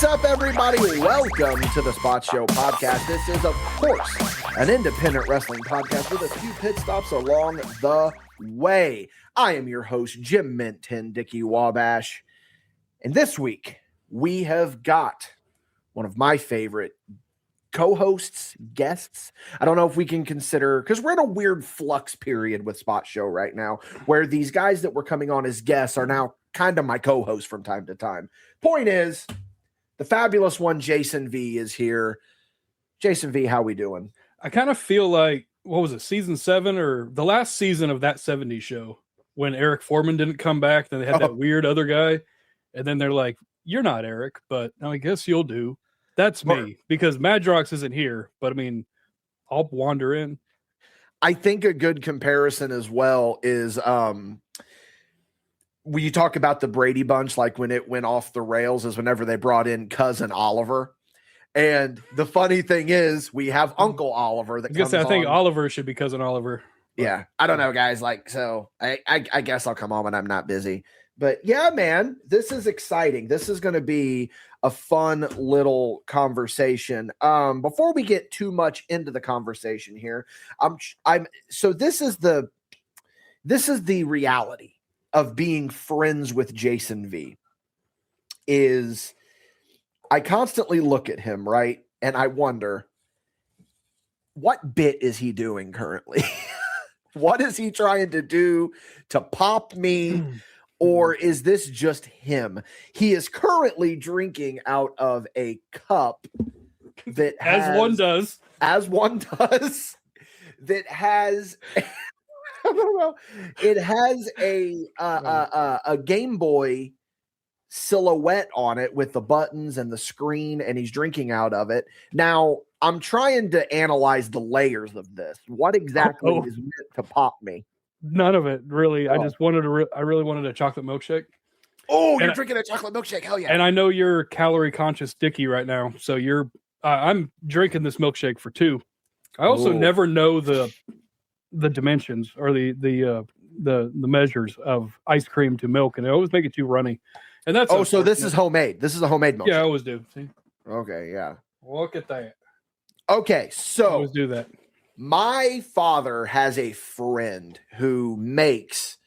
What's up, everybody? Welcome to the Spot Show podcast. This is, of course, an independent wrestling podcast with a few pit stops along the way. I am your host, Jim Mint 10 Dicky Wabash. And this week, we have got one of my favorite co-hosts, guests. I don't know if we can consider, because we're in a weird flux period with Spot Show right now, where these guys that were coming on as guests are now kind of my co-hosts from time to time. Point is, the fabulous one, Jason V, is here. Jason V, how we doing? I kind of feel like, what was it, season 7 or the last season of that 70s show when Eric Foreman didn't come back, then they had that weird other guy, and then they're like, you're not Eric, but I guess you'll do. That's me, because Madrox isn't here, but I mean, I'll wander in. I think a good comparison as well is when you talk about the Brady Bunch, like when it went off the rails, is whenever they brought in Cousin Oliver. And the funny thing is, we have Uncle Oliver that comes on. I think Oliver should be Cousin Oliver. Yeah, I don't know, guys. Like, so I guess I'll come on when I'm not busy. But yeah, man, this is exciting. This is going to be a fun little conversation. Before we get too much into the conversation here, so this is the reality of being friends with Jason V. Is I constantly look at him, right? And I wonder, what bit is he doing currently? What is he trying to do to pop me? Or is this just him? He is currently drinking out of a cup that has, as one does, that has, I don't know, it has a Game Boy silhouette on it with the buttons and the screen, and he's drinking out of it. Now, I'm trying to analyze the layers of this. What exactly is meant to pop me? None of it, really. I just wanted I really wanted a chocolate milkshake. Oh, you're drinking a chocolate milkshake. Hell yeah. And I know you're calorie conscious Dicky right now. So I'm drinking this milkshake for 2. I also never know the dimensions or the measures of ice cream to milk, and I always make it too runny. And that's so this is homemade. This is a homemade milkshake. Yeah, I always do. See? Okay, yeah. Look at that. Okay, so I always do that. My father has a friend who makes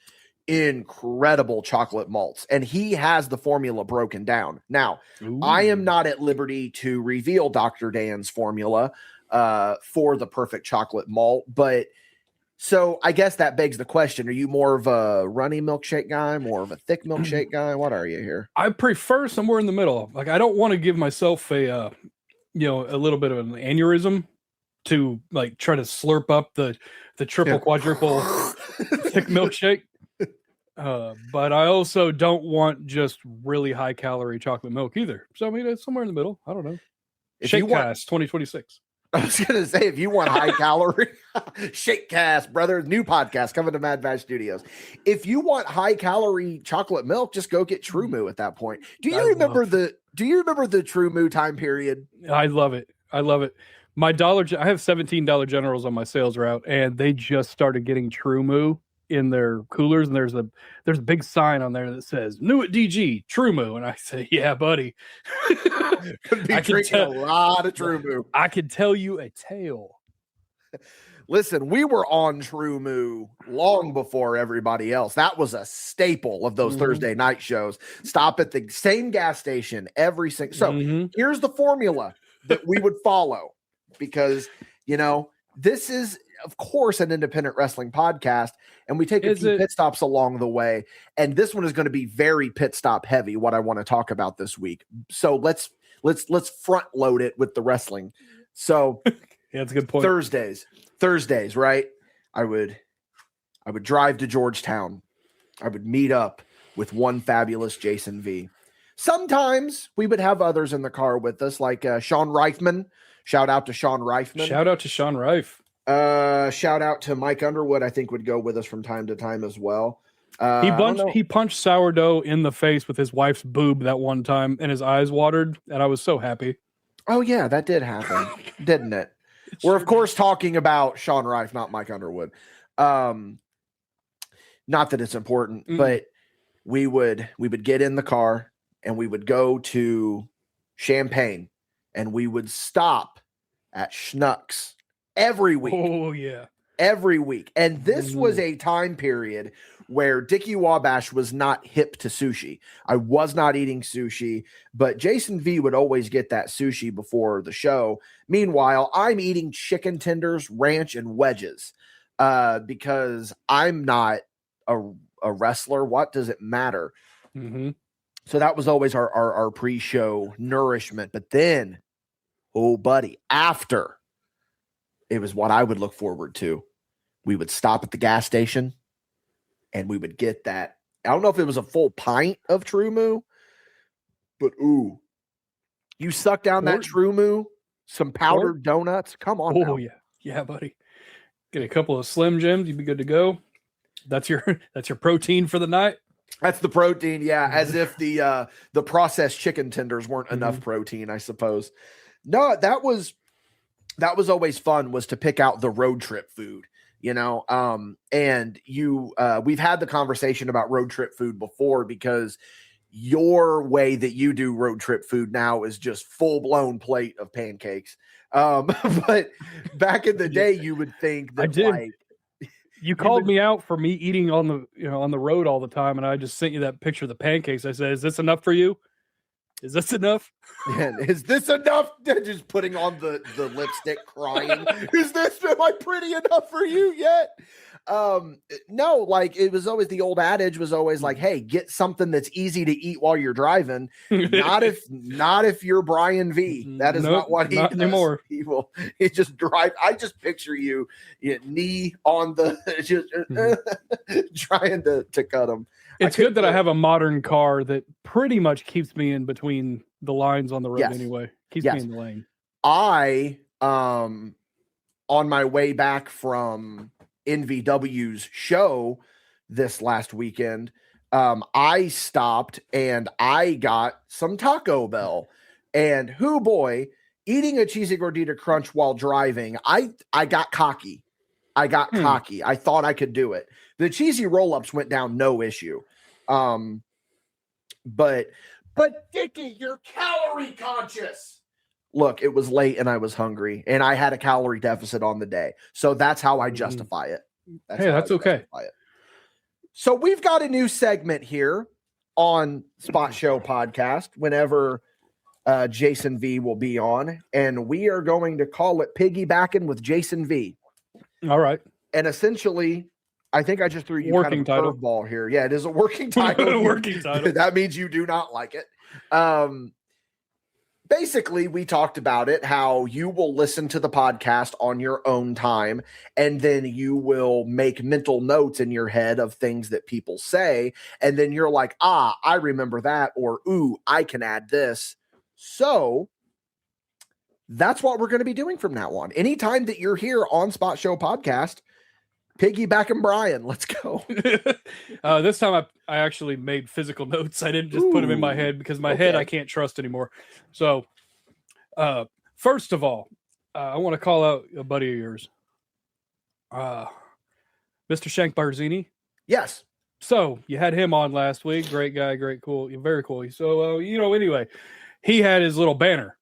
incredible chocolate malts, and he has the formula broken down. Now, I am not at liberty to reveal Dr. Dan's formula for the perfect chocolate malt, but so I guess that begs the question, are you more of a runny milkshake guy, more of a thick milkshake guy? What are you here? I prefer somewhere in the middle. Like, I don't want to give myself a little bit of an aneurysm to like try to slurp up the triple quadruple thick milkshake. But I also don't want just really high calorie chocolate milk either. So I mean, it's somewhere in the middle. I don't know. Shakecast 2026. I was going to say, if you want high calorie, Shakecast, brother, new podcast coming to MadBash Studios. If you want high calorie chocolate milk, just go get True Moo at that point. Do you remember the True Moo time period? I love it. I love it. I have $17 Generals on my sales route, and they just started getting True Moo in their coolers, and there's a big sign on there that says "New at DG True Moo," and I say, "Yeah, buddy." Could be drinking a lot of True Moo. I could tell you a tale. Listen, we were on True Moo long before everybody else. That was a staple of those Thursday night shows. Stop at the same gas station every single. So here's the formula that we would follow. Because, this is, of course, an independent wrestling podcast, and we take a few pit stops along the way. And this one is going to be very pit stop heavy, what I want to talk about this week. So let's front load it with the wrestling. So yeah, that's a good point. Thursdays, right? I would drive to Georgetown. I would meet up with one fabulous Jason V. Sometimes we would have others in the car with us, like Sean Reifman. Shout out to Sean Reifman. Shout out to Sean Reif. Shout out to Mike Underwood, I think would go with us from time to time as well. He punched Sourdough in the face with his wife's boob that one time, and his eyes watered, and I was so happy. Oh, yeah, that did happen, didn't it? We're, of course, talking about Sean Reif, not Mike Underwood. Not that it's important, but we would get in the car, and we would go to champagne, and we would stop at Schnucks every week. Oh, yeah. Every week. And this was a time period where Dickie Wabash was not hip to sushi. I was not eating sushi, but Jason V would always get that sushi before the show. Meanwhile, I'm eating chicken tenders, ranch, and wedges because I'm not a wrestler. What does it matter? Mm-hmm. So that was always our pre-show nourishment. But then, oh, buddy, after, it was what I would look forward to. We would stop at the gas station and we would get that. I don't know if it was a full pint of True Moo, but ooh, you suck down that True Moo, some powdered donuts. Come on. Oh, yeah. Yeah, buddy. Get a couple of Slim Jims. You'd be good to go. That's your protein for the night. That's the protein. Yeah. As if the processed chicken tenders weren't enough protein, I suppose. No, that was always fun, was to pick out the road trip food. And we've had the conversation about road trip food before, because your way that you do road trip food now is just full blown plate of pancakes. But back in the day, you would think that you called me out for me eating on the road all the time. And I just sent you that picture of the pancakes. I said, is this enough for you? Is this enough? And is this enough? Just putting on the lipstick, crying. Am I pretty enough for you yet? No, like, it was always, the old adage was always like, hey, get something that's easy to eat while you're driving. Not if you're Brian V. That is not what he does anymore. He just drive. I just picture you knee on the trying to cut him. It's good that I have a modern car that pretty much keeps me in between the lines on the road anyway. Keeps me in the lane. I, on my way back from NVW's show this last weekend, I stopped and I got some Taco Bell. And hoo boy, eating a cheesy gordita crunch while driving, I got cocky. I thought I could do it. The cheesy roll-ups went down no issue. But Dickie, you're calorie conscious. Look, it was late and I was hungry and I had a calorie deficit on the day. So that's how I justify it. That's okay. So we've got a new segment here on Spot Show Podcast whenever Jason V will be on, and we are going to call it Piggybacking with Jason V. All right. And essentially, I think I just threw you working kind of a curveball here. Yeah, it is a working title. Working title. That means you do not like it. Basically, we talked about it, how you will listen to the podcast on your own time, and then you will make mental notes in your head of things that people say, and then you're like, I remember that, or, ooh, I can add this. So that's what we're going to be doing from now on. Anytime that you're here on Spot Show Podcast, Piggyback and Brian, let's go. This time I actually made physical notes. I didn't just put them in my head, because my head I can't trust anymore. So first of all, I want to call out a buddy of yours, Mr. Shank Barzini. Yes. So you had him on last week. Great guy, great, cool, very cool. So anyway, he had his little banner,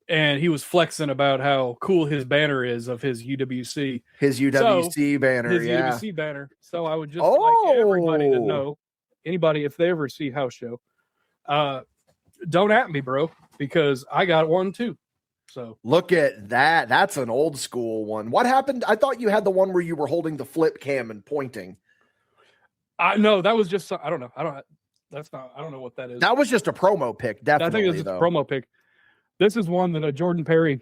and he was flexing about how cool his banner is of his UWC. His UWC banner, UWC banner. So I would just like everybody to know, anybody, if they ever see House Show, don't at me, bro, because I got one too. So look at that. That's an old school one. What happened? I thought you had the one where you were holding the flip cam and pointing. No, that was just, I don't know. I don't know what that is. That was just a promo pic. Definitely. I think it was just a promo pic. This is one that Jordan Perry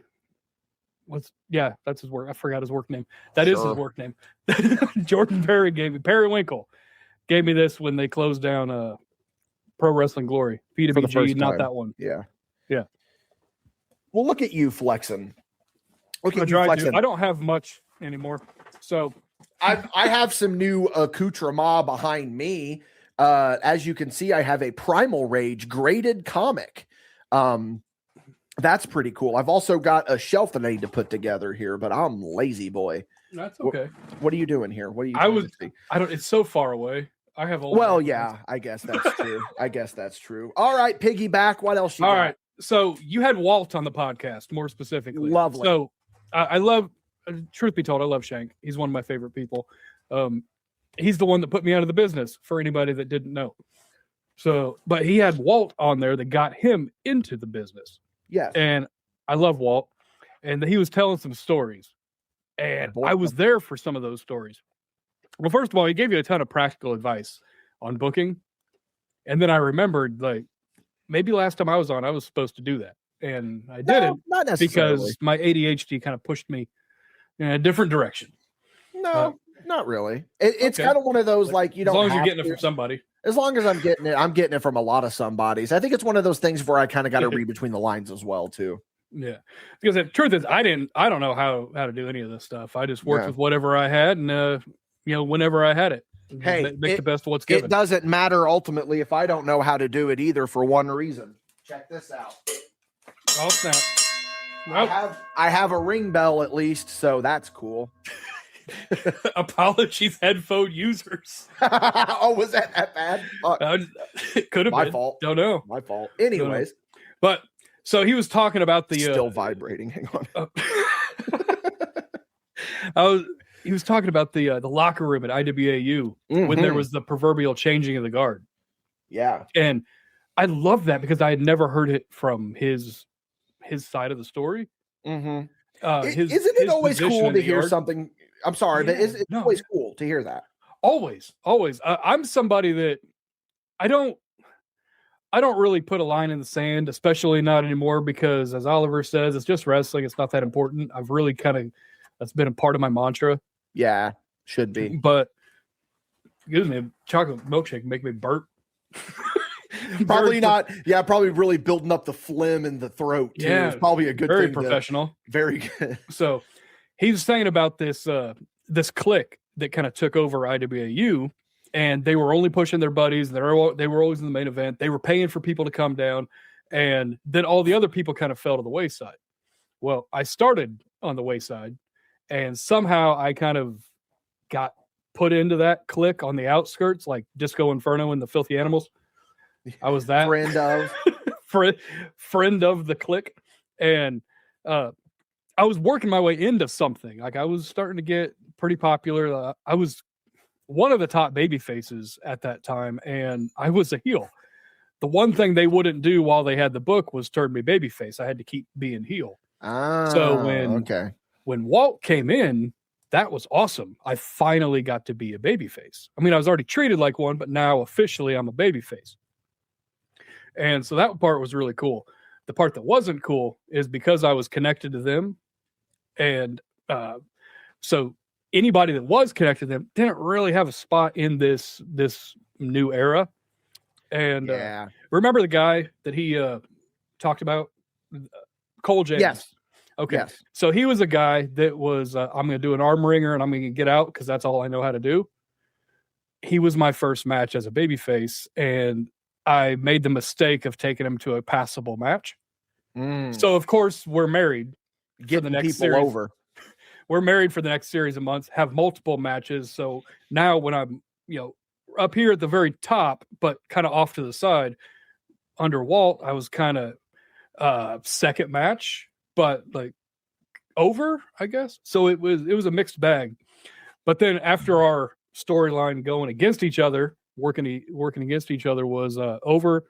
that's his work. I forgot his work name. That is his work name. Jordan Perry Periwinkle gave me this when they closed down Pro Wrestling Glory. PWG, not that one. Yeah. Yeah. Well, look at you flexing. Look at you flexing. I don't have much anymore. So I have some new accoutrement behind me. As you can see, I have a Primal Rage graded comic. That's pretty cool. I've also got a shelf that I need to put together here, but I'm lazy boy. That's okay. What are you doing here? What are you? It's so far away. I have I guess that's true. All right, Piggyback. What else you got? All right. So you had Walt on the podcast, more specifically. Lovely. So I love, truth be told, I love Shank. He's one of my favorite people. He's the one that put me out of the business, for anybody that didn't know. So, but he had Walt on there that got him into the business. Yes. And I love Walt. And he was telling some stories. And I was there for some of those stories. Well, first of all, he gave you a ton of practical advice on booking. And then I remembered, like, maybe last time I was on, I was supposed to do that. And I didn't, not necessarily, because my ADHD kind of pushed me in a different direction. No, not really. It's kind of one of those, like, you don't, as long as you're getting it from somebody. As long as I'm getting it from a lot of somebodies. I think it's one of those things where I kind of got to read between the lines as well, too. Yeah, because the truth is, I don't know how to do any of this stuff. I just worked with whatever I had, and whenever I had it. Hey, make the best of what's given. It doesn't matter ultimately if I don't know how to do it either, for one reason. Check this out. Oh snap! Nope. I have a ring bell at least, so that's cool. Apologies, headphone users. Oh, was that bad? It could have been. My fault. Don't know. My fault. Anyways, but so he was talking about the still vibrating. Hang on. He was talking about the locker room at IWAU when there was the proverbial changing of the guard. Yeah, and I love that because I had never heard it from his side of the story. Isn't it always cool to hear something? I'm sorry, but it's always cool to hear that. Always. I'm somebody that I don't really put a line in the sand, especially not anymore, because as Oliver says, it's just wrestling. It's not that important. I've really that's been a part of my mantra. Yeah, should be. But excuse me, chocolate milkshake make me burp. Probably not. Yeah, probably really building up the phlegm in the throat too. Yeah, it's probably a good very thing. Professional. Very good. So he was saying about this clique that kind of took over IWAU, and they were only pushing their buddies. They were always in the main event. They were paying for people to come down, and then all the other people kind of fell to the wayside. Well, I started on the wayside, and somehow I kind of got put into that clique on the outskirts, like Disco Inferno and the Filthy Animals. I was that friend of friend of the clique, and I was working my way into something. Like, I was starting to get pretty popular. I was one of the top baby faces at that time, and I was a heel. The one thing they wouldn't do while they had the book was turn me babyface. I had to keep being heel. So when Walt came in, that was awesome. I finally got to be a babyface. I mean, I was already treated like one, but now officially I'm a babyface. And so that part was really cool. The part that wasn't cool is because I was connected to them. And so anybody that was connected to them didn't really have a spot in this new era. And remember the guy that he talked about? Cole James. Yes. Okay. Yes. So he was a guy that was, I'm going to do an arm wringer and I'm going to get out because that's all I know how to do. He was my first match as a babyface, and I made the mistake of taking him to a passable match. So of course we're married. Get the next people series. Over. We're married for the next series of months, have multiple matches. So now when I'm, up here at the very top, but kind of off to the side under Walt, I was kind of second match, but like over, I guess. So it was a mixed bag. But then after our storyline going against each other, working against each other was over,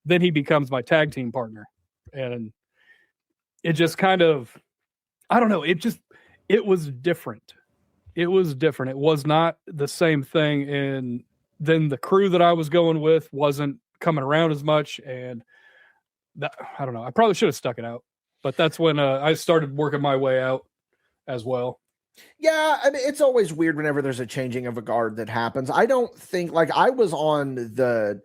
then he becomes my tag team partner. And it just kind of, I don't know, it was different. It was different. It was not the same thing. And then the crew that I was going with wasn't coming around as much. And that, I don't know, I probably should have stuck it out. But that's when I started working my way out as well. Yeah, I mean, it's always weird whenever there's a changing of a guard that happens. I don't think, like, I was on the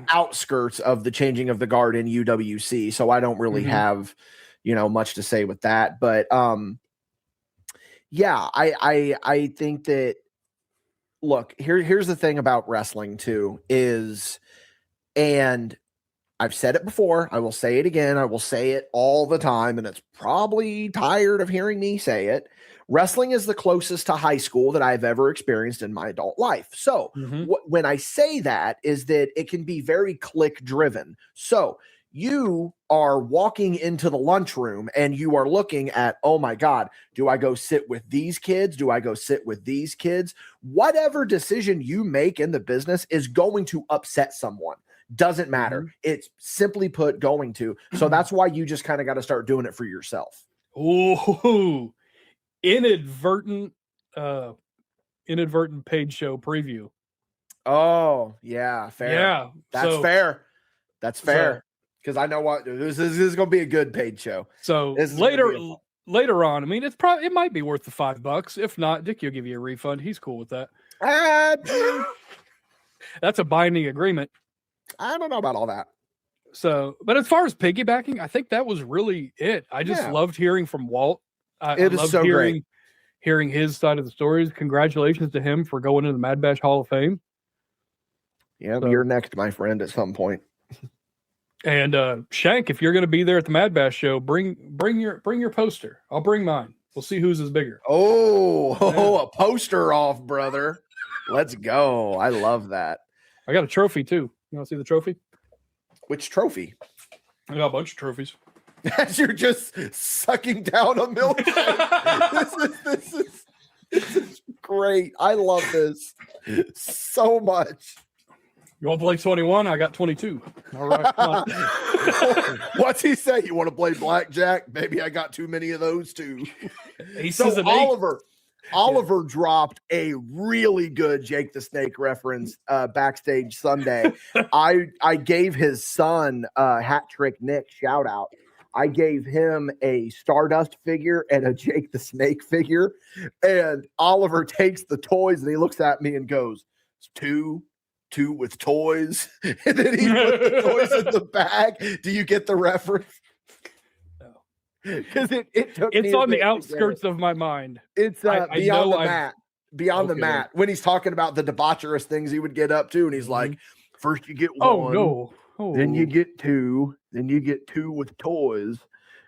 outskirts of the changing of the guard in UWC, so I don't really have, much to say with that. But yeah, I think that, look, here's the thing about wrestling too is, and I've said it before, I will say it again, I will say it all the time, and it's probably tired of hearing me say it. Wrestling is the closest to high school that I've ever experienced in my adult life. So when I say that is that it can be very click driven. So You are walking into the lunchroom and you are looking at, oh my God, do I go sit with these kids? Do I go sit with these kids? Whatever decision you make in the business is going to upset someone. Doesn't matter. Mm-hmm. It's simply put going to. So that's why you just kind of got to start doing it for yourself. Ooh, inadvertent paid show preview. Oh, yeah, fair. Yeah, that's fair. That's fair. Because I know what this is going to be a good paid show. So later on, I mean, it might be worth the $5. If not, Dickie will give you a refund. He's cool with that. That's a binding agreement. I don't know about all that. So, but as far as piggybacking, I think that was really it. I just loved hearing from Walt. I loved so hearing his side of the stories. Congratulations to him for going into the MadBash Hall of Fame. Yeah, so, you're next, my friend, at some point. And Shank, if you're going to be there at the MadBash show, bring your poster. I'll bring mine. We'll see whose is bigger. A poster off, brother. Let's go. I love that. I got a trophy too. You want to see the trophy? Which trophy? I got a bunch of trophies. As you're just sucking down a milkshake. This is great. I love this so much. You want to play 21? I got 22. All right. Come on. What's he say? You want to play blackjack? Maybe I got too many of those too. So Oliver dropped a really good Jake the Snake reference backstage Sunday. I gave his son Hat Trick Nick shout out. I gave him a Stardust figure and a Jake the Snake figure. And Oliver takes the toys and he looks at me and goes, two with toys. And then he put the toys in the bag. Do you get the reference? Because it's on the outskirts of my mind. It's beyond the mat. Beyond the mat. When he's talking about the debaucherous things he would get up to, and he's like, first you get one, then you get two, then you get two with toys,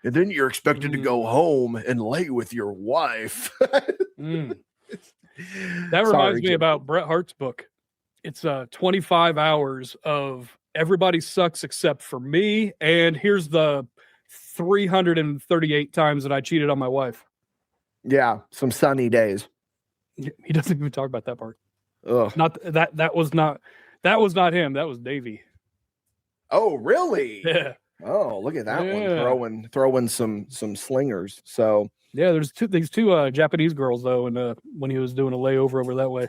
and then you're expected to go home and lay with your wife. That reminds me about Bret Hart's book. It's 25 hours of everybody sucks except for me, and here's the 338 times that I cheated on my wife. Yeah, some sunny days. He doesn't even talk about that part. Ugh. That was not him. That was Davey. Oh, really? Yeah. Oh, look at that one throwing some slingers. So yeah, there's these two Japanese girls though, and when he was doing a layover over that way.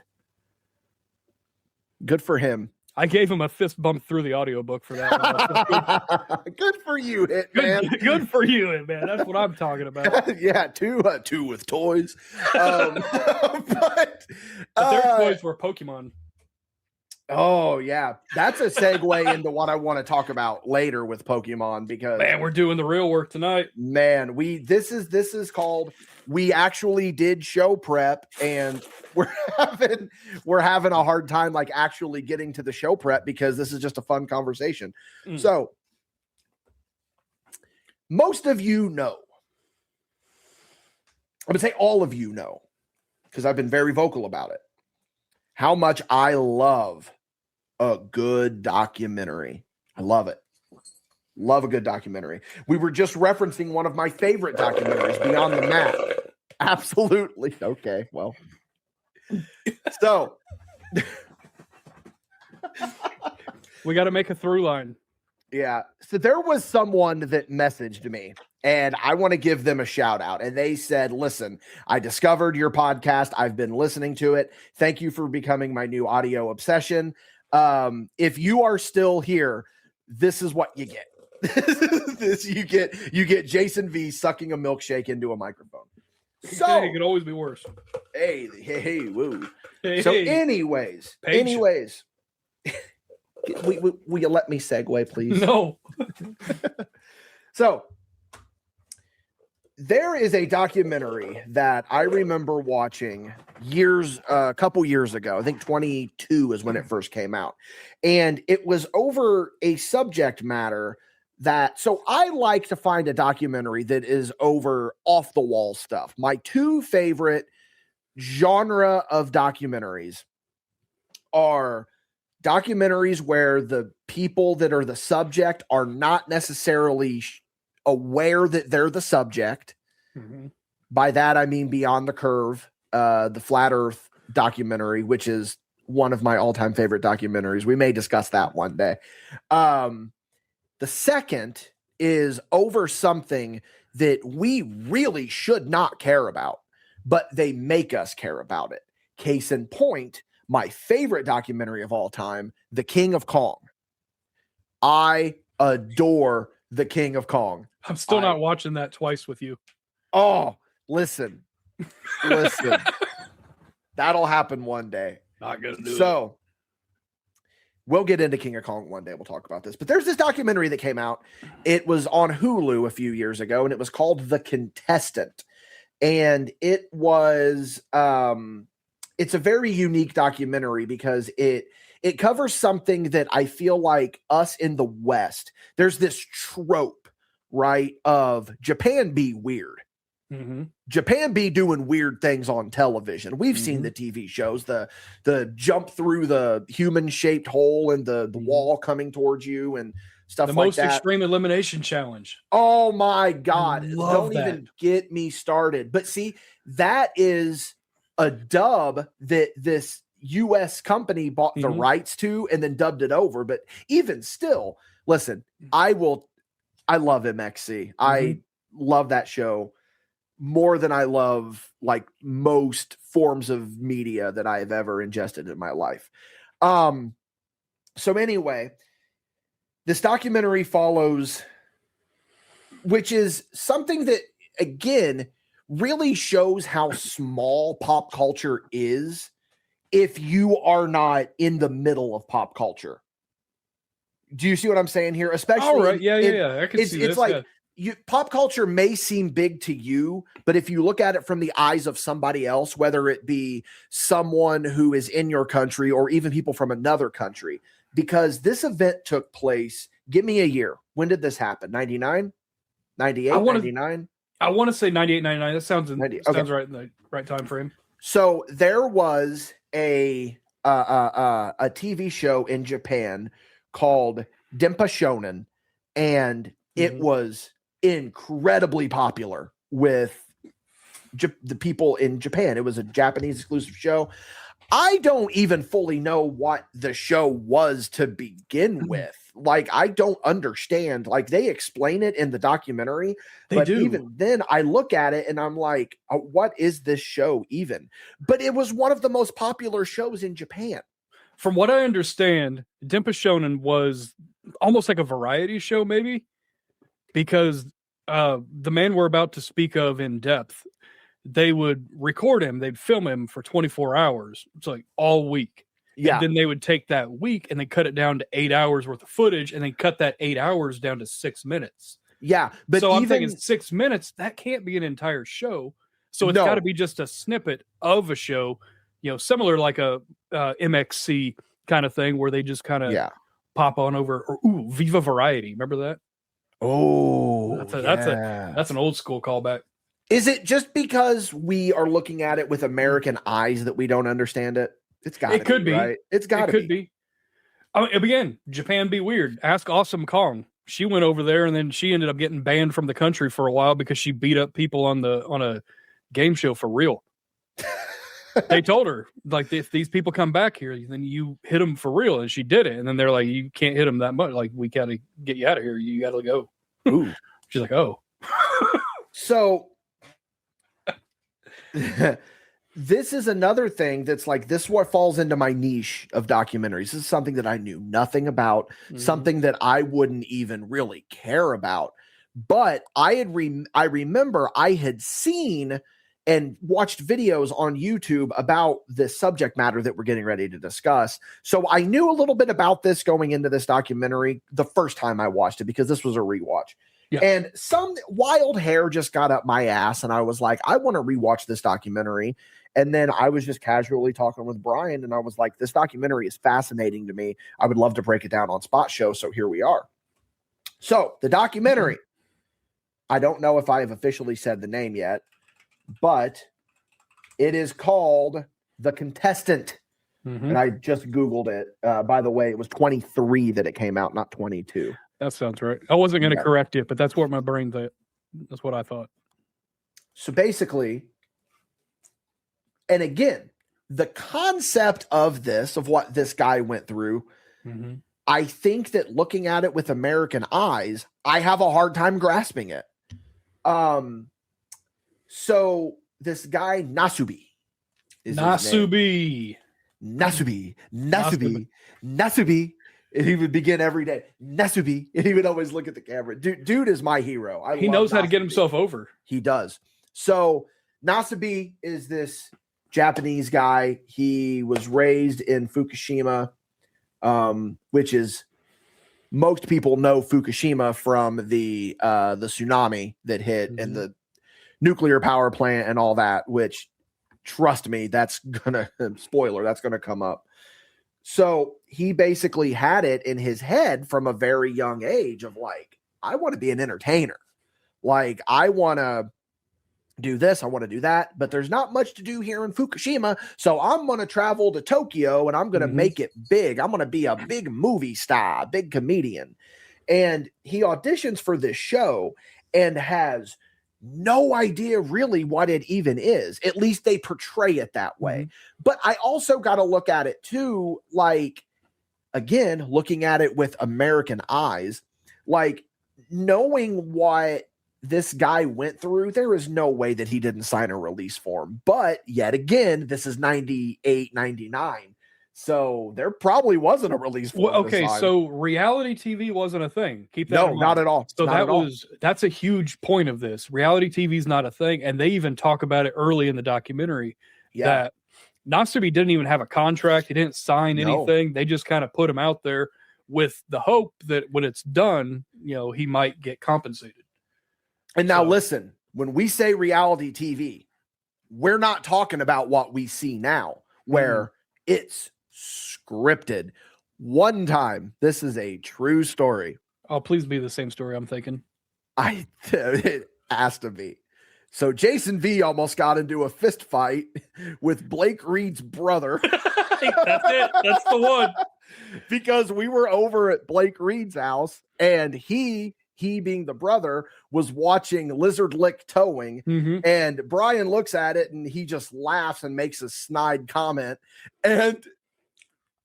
Good for him. I gave him a fist bump through the audiobook for that. Good for you, Hitman. Good for you, Hitman. That's what I'm talking about. Yeah, two with toys. But their toys were Pokemon. Oh yeah, that's a segue into what I want to talk about later with Pokemon, because man, we're doing the real work tonight. Man, this is called we actually did show prep, and we're having a hard time like actually getting to the show prep because this is just a fun conversation. So most of you know, I would say all of you know, because I've been very vocal about it, how much I love a good documentary. I love it. Love a good documentary. We were just referencing one of my favorite documentaries, Beyond the Mat. Absolutely. Okay, well. So. We got to make a through line. Yeah. So there was someone that messaged me, and I want to give them a shout out. And they said, listen, I discovered your podcast. I've been listening to it. Thank you for becoming my new audio obsession. If you are still here, this is what you get. You get Jason V sucking a milkshake into a microphone. So hey, it could always be worse. Hey, woo. Hey, so anyways, will you let me segue, please? No. So there is a documentary that I remember watching a couple years ago. I think 22 is when it first came out. And it was over a subject matter so I like to find a documentary that is over off the wall stuff. My two favorite genre of documentaries are documentaries where the people that are the subject are not necessarily aware that they're the subject. Mm-hmm. By that, I mean Beyond the Curve, the Flat Earth documentary, which is one of my all-time favorite documentaries. We may discuss that one day. The second is over something that we really should not care about, but they make us care about it. Case in point, my favorite documentary of all time, The King of Kong. I adore The King of Kong. I'm still not watching that twice with you. Oh, listen. That'll happen one day. Not gonna do it. So we'll get into King of Kong one day. We'll talk about this. But there's this documentary that came out. It was on Hulu a few years ago, and it was called The Contestant. And it was it's a very unique documentary because it covers something that I feel like us in the West, there's this trope, right, of Japan be weird. Mm-hmm. Japan be doing weird things on television. We've seen the TV shows, the jump through the human-shaped hole and the wall coming towards you and stuff like that. The most extreme elimination challenge. Oh my God. Don't even get me started. But see, that is a dub that this US company bought the rights to and then dubbed it over. But even still, listen, I love MXC. I love that show more than I love like most forms of media that I have ever ingested in my life. So anyway, this documentary follows, which is something that, again, really shows how small pop culture is if you are not in the middle of pop culture. Do you see what I'm saying here? Especially, all right, yeah. I can see this. It's like pop culture may seem big to you, but if you look at it from the eyes of somebody else, whether it be someone who is in your country or even people from another country, because this event took place, give me a year. When did this happen? 99? 98? 99? I want to say 98, 99. That sounds right in the right time frame. So there was a TV show in Japan called Dempa Shonen, and it was incredibly popular with the people in Japan. It was a Japanese exclusive show. I don't even fully know what the show was to begin with. Like, I don't understand. Like, they explain it in the documentary, but even then I look at it and I'm like, what is this show even? But it was one of the most popular shows in Japan. From what I understand, Dempa Shonen was almost like a variety show, maybe, because the man we're about to speak of in depth, they would record him, they'd film him for 24 hours. It's like all week. Yeah. And then they would take that week and they cut it down to 8 hours worth of footage and then cut that 8 hours down to 6 minutes. Yeah. But so I'm thinking 6 minutes, that can't be an entire show. So it's got to be just a snippet of a show, similar like a MXC kind of thing where they just kind of pop on over, or Viva Variety. Remember that? Oh, that's an old school callback. Is it just because we are looking at it with American eyes that we don't understand it? It's got to be, right? It's got to be. I mean, again, Japan be weird. Ask Awesome Kong. She went over there and then she ended up getting banned from the country for a while because she beat up people on a game show for real. They told her, like, if these people come back here, then you hit them for real. And she did it. And then they're like, you can't hit them that much. Like, we got to get you out of here. You got to go. Ooh. She's like, oh. So this is another thing that's like, this what falls into my niche of documentaries. This is something that I knew nothing about, something that I wouldn't even really care about. But I remember I had seen and watched videos on YouTube about this subject matter that we're getting ready to discuss. So I knew a little bit about this going into this documentary the first time I watched it, because this was a rewatch. Yeah. And some wild hair just got up my ass, and I was like, I want to rewatch this documentary. And then I was just casually talking with Brian, and I was like, this documentary is fascinating to me. I would love to break it down on Spot Show. So here we are. So the documentary, I don't know if I have officially said the name yet, but it is called The Contestant. And I just Googled it. By the way, it was 23 that it came out, not 22. That sounds right. I wasn't going to correct it, but that's what my brain thought. That's what I thought. So basically, and again, the concept of this, of what this guy went through, I think that looking at it with American eyes, I have a hard time grasping it. So this guy, Nasubi. Nasubi. And he would begin every day. Nasubi. And he would always look at the camera. Dude is my hero. He knows how to get himself over. He does. So Nasubi is this Japanese guy. He was raised in Fukushima, which is, most people know Fukushima from the tsunami that hit and the nuclear power plant and all that, which, trust me, that's gonna come up. So he basically had it in his head from a very young age of like, I want to be an entertainer. Like, I want to do this, I want to do that, but there's not much to do here in Fukushima. So I'm going to travel to Tokyo and I'm going to make it big. I'm going to be a big movie star, a big comedian. And he auditions for this show and has no idea really what it even is. At least they portray it that way. But I also got to look at it too, like, again, looking at it with American eyes, like, knowing what this guy went through, there is no way that he didn't sign a release form. But yet again, this is 98, 99. So there probably wasn't a release form. Well, okay, so reality TV wasn't a thing. Keep that in mind. Not at all. So that's a huge point of this. Reality TV is not a thing. And they even talk about it early in the documentary that Nasubi didn't even have a contract. He didn't sign anything. They just kind of put him out there with the hope that when it's done, he might get compensated. And now listen, when we say reality TV, we're not talking about what we see now, where it's scripted. One time, this is a true story. Oh, please be the same story I'm thinking. It has to be. So Jason V almost got into a fist fight with Blake Reed's brother. That's it. That's the one. Because we were over at Blake Reed's house and he being the brother was watching Lizard Lick Towing, and Brian looks at it and he just laughs and makes a snide comment, and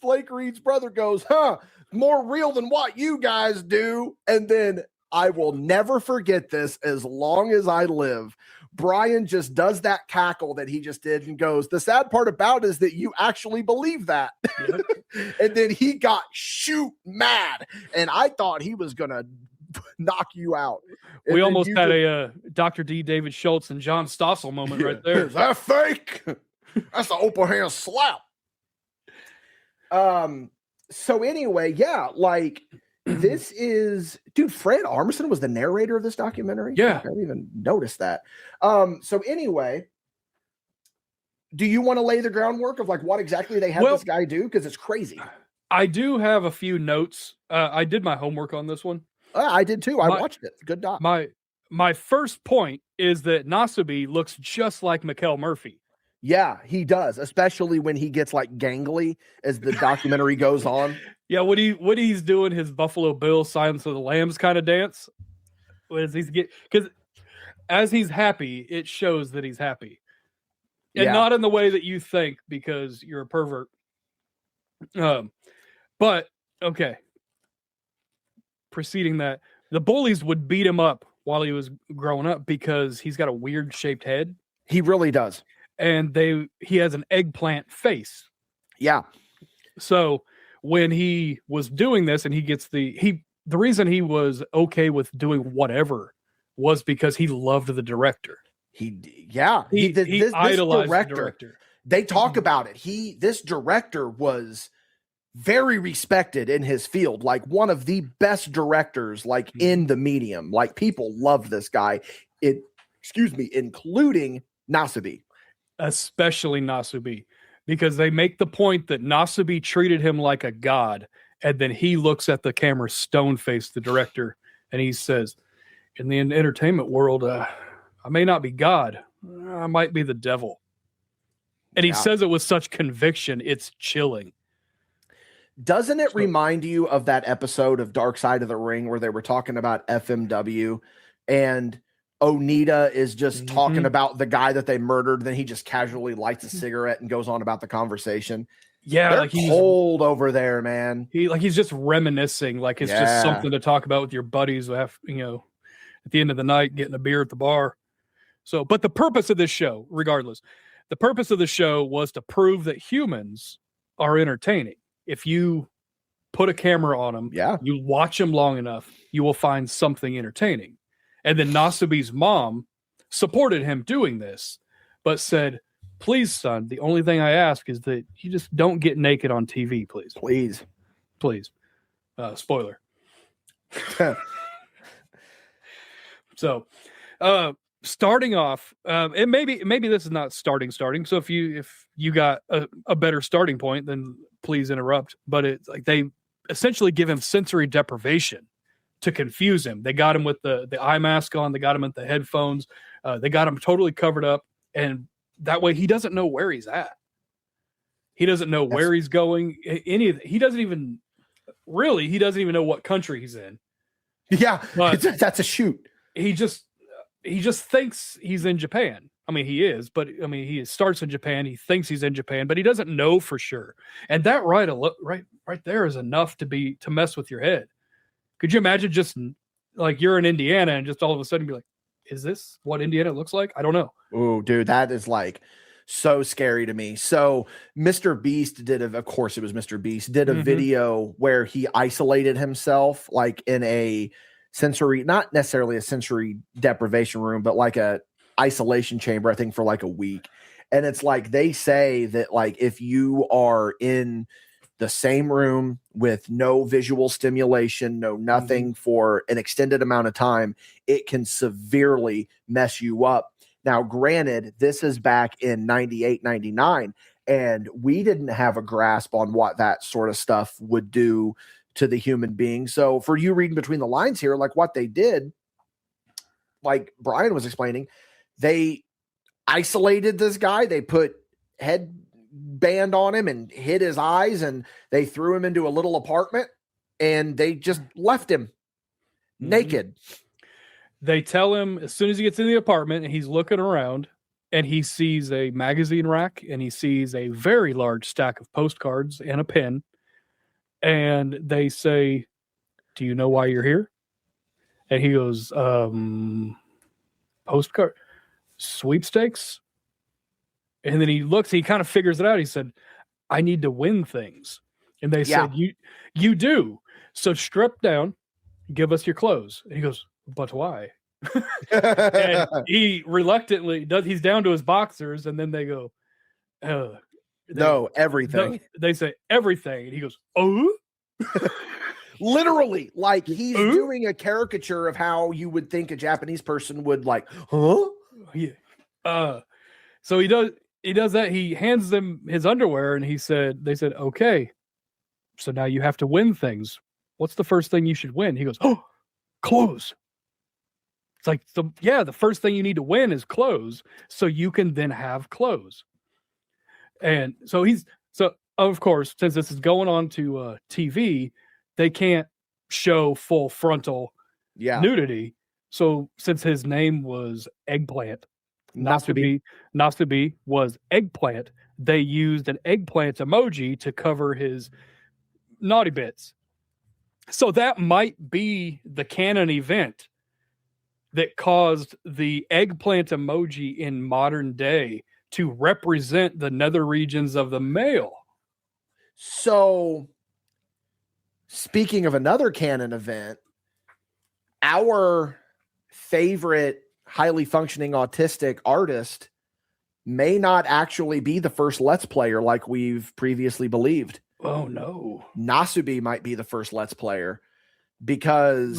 Blake Reed's brother goes, more real than what you guys do. And then I will never forget this as long as I live. Brian just does that cackle that he just did and goes, the sad part about it is that you actually believe that. And then he got shoot mad, and I thought he was gonna knock you out. And we almost had a Dr. D. David Schultz and John Stossel moment right there. Is that fake? That's an open hand slap. So anyway, like, this is, dude, Fred Armisen was the narrator of this documentary. Yeah. I didn't even notice that. So anyway, do you want to lay the groundwork of like what exactly they had this guy do? Because it's crazy. I do have a few notes. I did my homework on this one. I did too. I watched it. Good doc. My first point is that Nasubi looks just like Mikkel Murphy. Yeah, he does, especially when he gets like gangly as the documentary goes on. Yeah, what he's doing his Buffalo Bill Silence of the Lambs kind of dance. Because as he's happy, it shows that he's happy. And not in the way that you think because you're a pervert. But okay. Preceding that, the bullies would beat him up while he was growing up because he's got a weird shaped head. He really does. And he has an eggplant face. Yeah. So when he was doing this and he gets the reason he was okay with doing whatever was because he loved the director. He idolized the director. They talk about it. This director was very respected in his field, like one of the best directors, like in the medium. Like people love this guy. Including Nasubi. Especially Nasubi, because they make the point that Nasubi treated him like a god, and then he looks at the camera stone-faced, the director, and he says, in the entertainment world, I may not be God. I might be the devil. And he says it with such conviction, it's chilling. Doesn't it remind you of that episode of Dark Side of the Ring where they were talking about FMW and Onita is just talking about the guy that they murdered, then he just casually lights a cigarette and goes on about the conversation? Yeah, they're like cold over there, man. He's just reminiscing, like it's just something to talk about with your buddies. At the end of the night, getting a beer at the bar. So, but the purpose of this show, regardless, the purpose of the show was to prove that humans are entertaining. If you put a camera on them, you watch them long enough, you will find something entertaining. And then Nasubi's mom supported him doing this, but said, please, son, the only thing I ask is that you just don't get naked on TV, please. Please. Spoiler. So, starting off, and maybe this is not starting. So if you got a better starting point, then please interrupt. But it's like they essentially give him sensory deprivation to confuse him. They got him with the eye mask on. They got him with the headphones. They got him totally covered up, and that way he doesn't know where he's at. He doesn't know where he's going. He doesn't even know what country he's in. Yeah, that's a shoot. He just thinks he's in Japan. I mean, he is, but I mean, he starts in Japan. He thinks he's in Japan, but he doesn't know for sure. And that right there is enough to mess with your head. Could you imagine just like you're in Indiana and just all of a sudden be like, is this what Indiana looks like? I don't know. Oh, dude, that is like so scary to me. So Mr. Beast of course it was Mr. Beast, did a video where he isolated himself like in a sensory, not necessarily a sensory deprivation room, but like a isolation chamber, I think for like a week. And it's like, they say that like, if you are in the same room with no visual stimulation, no nothing for an extended amount of time, it can severely mess you up. Now, granted, this is back in 98, 99, and we didn't have a grasp on what that sort of stuff would do to the human being. So for you reading between the lines here, like what they did, like Brian was explaining, they isolated this guy. They put headband on him and hid his eyes, and they threw him into a little apartment and they just left him naked. They tell him as soon as he gets in the apartment and he's looking around and he sees a magazine rack and he sees a very large stack of postcards and a pen. And they say, do you know why you're here? And he goes, postcard sweepstakes. And then he looks, he kind of figures it out. He said, I need to win things. And they said, you do. So strip down, give us your clothes. And he goes, but why? And he reluctantly does. He's down to his boxers. And then they go, no, everything. They say everything. And he goes, oh, literally, like he's doing a caricature of how you would think a Japanese person would like, huh? Yeah. So he does that. He hands them his underwear and they said, okay, so now you have to win things. What's the first thing you should win? He goes, oh, clothes. It's like, the first thing you need to win is clothes so you can then have clothes. And so of course, since this is going on to TV, they can't show full frontal nudity. So since his name was Eggplant, Nasubi was Eggplant, they used an eggplant emoji to cover his naughty bits. So that might be the canon event that caused the eggplant emoji in modern day to represent the nether regions of the male. So, speaking of another canon event, our favorite highly functioning autistic artist may not actually be the first Let's Player like we've previously believed. Oh, no. Nasubi might be the first Let's Player because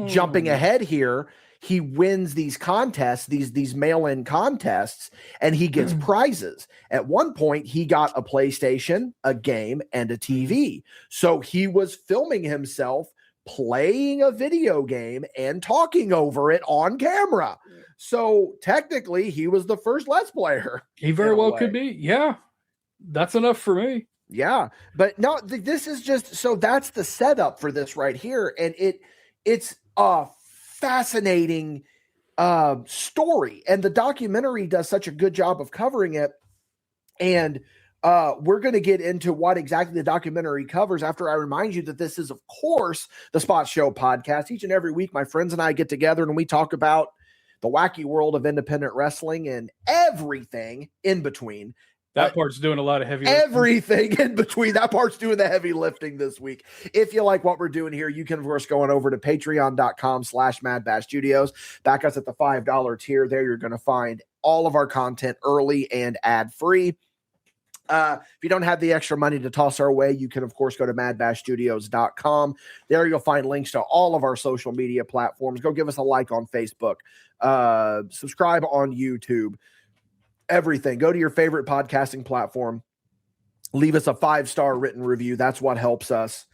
jumping ahead here, he wins these contests, these mail-in contests, and he gets prizes. At one point, he got a PlayStation, a game, and a TV. So he was filming himself playing a video game and talking over it on camera. So technically, he was the first Let's Player. He very well could be. Yeah, that's enough for me. Yeah, but no, this is just so that's the setup for this right here, and it's a fascinating story, and the documentary does such a good job of covering it. And we're going to get into what exactly the documentary covers after I remind you that this is, of course, the Spot Show podcast. Each and every week, my friends and I get together and we talk about the wacky world of independent wrestling and everything in between. That part's doing a lot of heavy lifting. Everything in between. That part's doing the heavy lifting this week. If you like what we're doing here, you can, of course, go on over to patreon.com/MadBash Studios. Back us at the $5 tier. There you're going to find all of our content early and ad-free. If you don't have the extra money to toss our way, you can, of course, go to madbashstudios.com. There you'll find links to all of our social media platforms. Go give us a like on Facebook. Subscribe on YouTube. Everything. Go to your favorite podcasting platform. Leave us a 5-star written review. That's what helps us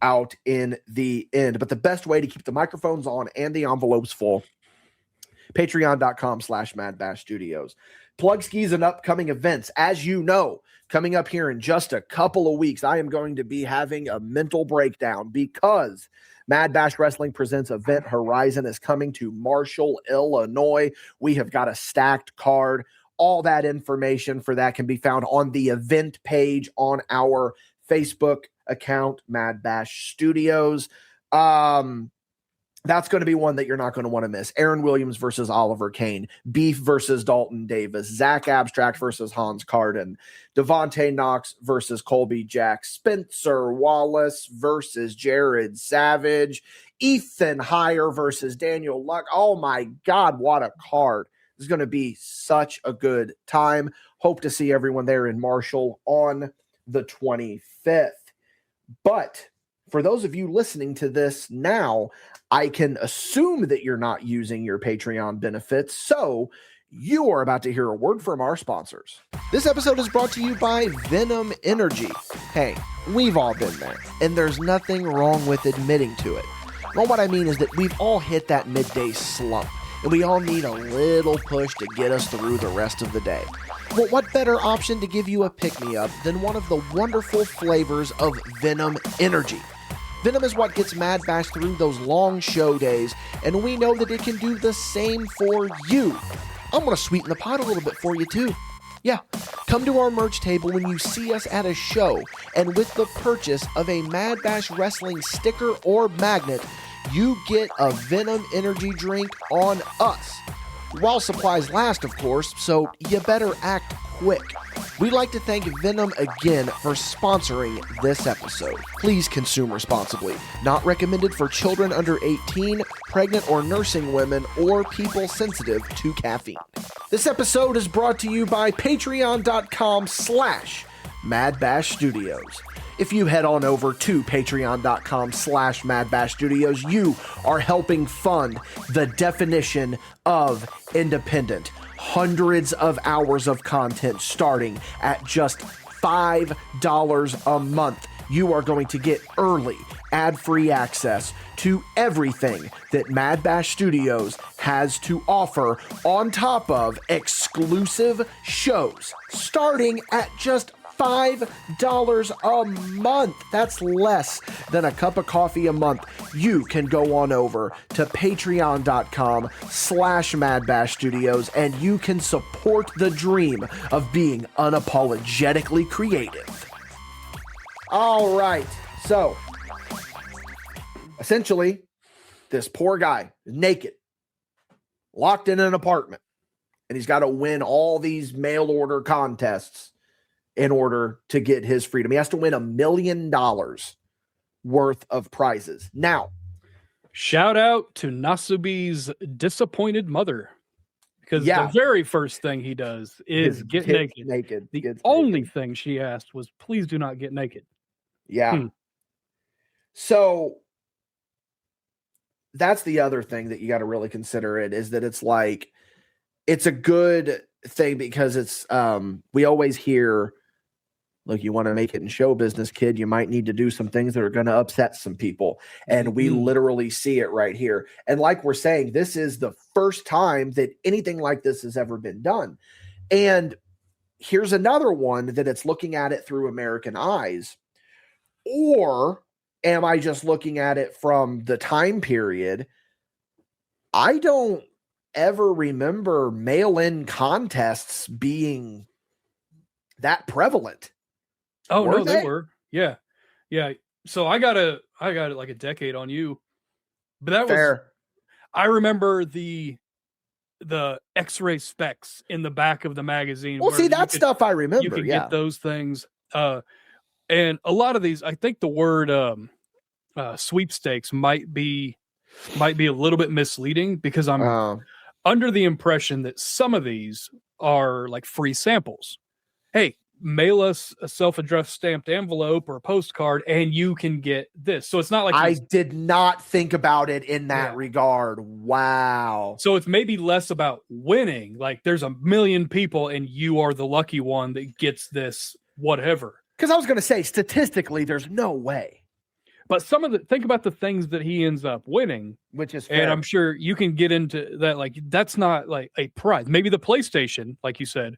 out in the end. But the best way to keep the microphones on and the envelopes full, patreon.com/MadBash Studios. Plug skis and upcoming events. As you know, coming up here in just a couple of weeks, I am going to be having a mental breakdown because Mad Bash Wrestling Presents Event Horizon is coming to Marshall, Illinois. We have got a stacked card. All that information for that can be found on the event page on our Facebook account, Mad Bash Studios. That's going to be one that you're not going to want to miss. Aaron Williams versus Oliver Kane, Beef versus Dalton Davis, Zach Abstract versus Hans Carden, Devontae Knox versus Colby Jack, Spencer Wallace versus Jared Savage, Ethan Heyer versus Daniel Luck. Oh my God, what a card. It's going to be such a good time. Hope to see everyone there in Marshall on the 25th. But for those of you listening to this now, I can assume that you're not using your Patreon benefits, so you are about to hear a word from our sponsors. This episode is brought to you by Venom Energy. Hey, we've all been there, and there's nothing wrong with admitting to it. Well, what I mean is that we've all hit that midday slump, and we all need a little push to get us through the rest of the day. Well, what better option to give you a pick-me-up than one of the wonderful flavors of Venom Energy? Venom is what gets Mad Bash through those long show days, and we know that it can do the same for you. I'm going to sweeten the pot a little bit for you, too. Yeah, come to our merch table when you see us at a show, and with the purchase of a Mad Bash Wrestling sticker or magnet, you get a Venom Energy drink on us. While supplies last, of course, so you better act quick. We'd like to thank Venom again for sponsoring this episode. Please consume responsibly. Not recommended for children under 18, pregnant or nursing women, or people sensitive to caffeine. This episode is brought to you by patreon.com/MadBash Studios. If you head on over to patreon.com/MadBash Studios, you are helping fund the definition of independent. Hundreds of hours of content starting at just $5 a month. You are going to get early, ad-free access to everything that Mad Bash Studios has to offer on top of exclusive shows starting at just $5 a month. That's less than a cup of coffee a month. You can go on over to patreon.com/MadBash Studios and you can support the dream of being unapologetically creative. All right. So, essentially, this poor guy is naked, locked in an apartment, and he's got to win all these mail order contests in order to get his freedom. He has to win $1 million worth of prizes. Now, shout out to Nasubi's disappointed mother, because the very first thing he does is get naked. The only thing she asked was, please do not get naked. Yeah. So that's the other thing that you got to really consider it is that it's like, it's a good thing because it's, we always hear look, you want to make it in show business, kid, you might need to do some things that are going to upset some people. And we literally see it right here. And like we're saying, this is the first time that anything like this has ever been done. And here's another one that it's looking at it through American eyes. Or am I just looking at it from the time period? I don't ever remember mail-in contests being that prevalent. Oh, no, they were. Yeah. Yeah. So I got like a decade on you. But that was I remember the X-ray specs in the back of the magazine. Well, see, that stuff I remember. You could get those things. And a lot of these, I think the word sweepstakes might be a little bit misleading, because I'm under the impression that some of these are like free samples. Hey, mail us a self-addressed stamped envelope or a postcard and you can get this. So it's not like I did not think about it in that regard. Wow. So it's maybe less about winning. Like there's a million people and you are the lucky one that gets this whatever. Because I was going to say, statistically, there's no way. But think about the things that he ends up winning, which is fair. And I'm sure you can get into that. Like, that's not like a prize. Maybe the PlayStation, like you said,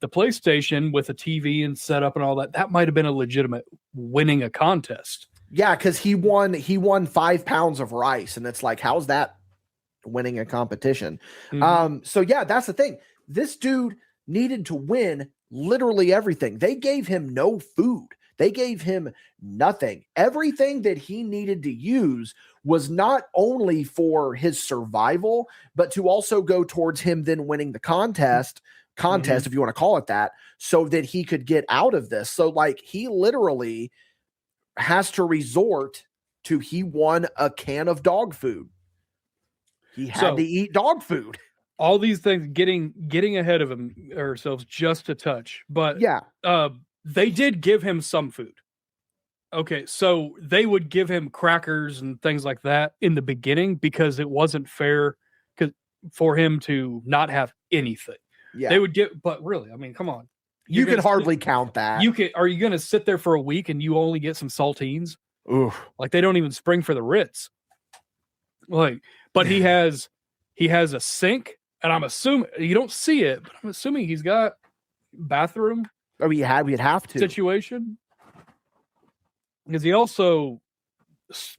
the PlayStation with a TV and setup and all that, that might have been a legitimate winning a contest. Yeah, because he won 5 pounds of rice, and it's like, how's that winning a competition? So yeah, that's the thing. This dude needed to win literally everything. They gave him no food. They gave him nothing. Everything that he needed to use was not only for his survival, but to also go towards him then winning the contest, if you want to call it that, so that he could get out of this. So like, he literally has to resort to, he won a can of dog food. He had to eat dog food. All these things, getting ahead of ourselves just a touch, but they did give him some food. Okay, so they would give him crackers and things like that in the beginning because it wasn't fair for him to not have anything. Yeah, they would give, but really, I mean, come on, you can hardly count that. Are you going to sit there for a week and you only get some saltines? Oof. Like, they don't even spring for the Ritz. Like, but he has a sink. And I'm assuming you don't see it, but I'm assuming he's got bathroom. Oh, we'd have to situation. Because he also,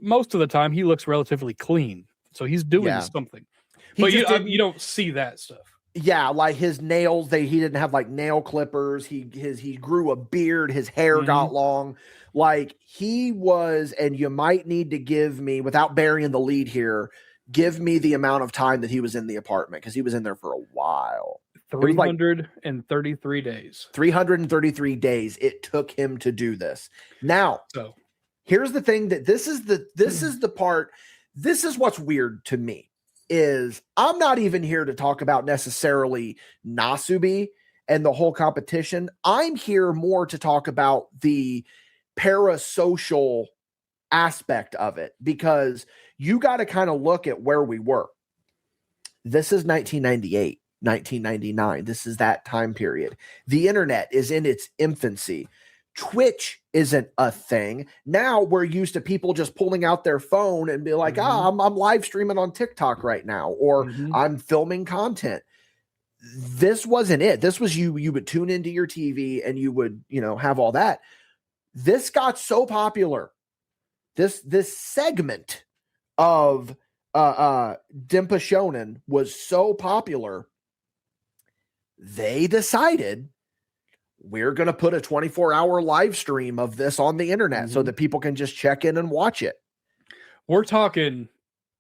most of the time, he looks relatively clean, so he's doing something. But you don't see that stuff. Yeah, like his nails, he didn't have like nail clippers. He grew a beard. His hair got long. Like, he was, and you might need to give me, without burying the lead here, give me the amount of time that he was in the apartment, because he was in there for a while. 333 days. 333 days it took him to do this. Now, here's the thing, that this is the part, this is what's weird to me, is I'm not even here to talk about necessarily Nasubi and the whole competition. I'm here more to talk about the parasocial aspect of it, because you got to kind of look at where we were. This is 1998, 1999. This is that time period. The internet is in its infancy. Twitch isn't a thing. Now we're used to people just pulling out their phone and be like, I'm live streaming on TikTok right now, or I'm filming content. This wasn't it. This was you would tune into your TV and you would, have all that. This got so popular. This segment of Dempa Shonen was so popular, they decided, we're going to put a 24-hour live stream of this on the internet so that people can just check in and watch it. We're talking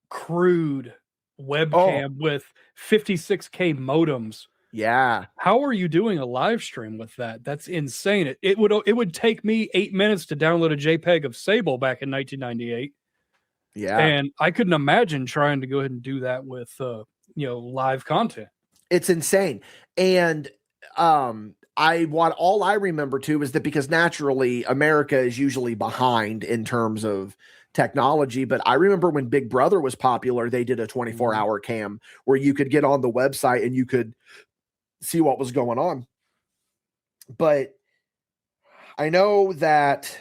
crude webcam with 56K modems. Yeah. How are you doing a live stream with that? That's insane. It would take me 8 minutes to download a JPEG of Sable back in 1998. Yeah. And I couldn't imagine trying to go ahead and do that with live content. It's insane. And all I remember too is that, because naturally America is usually behind in terms of technology, but I remember when Big Brother was popular, they did a 24-hour cam where you could get on the website and you could see what was going on. But I know that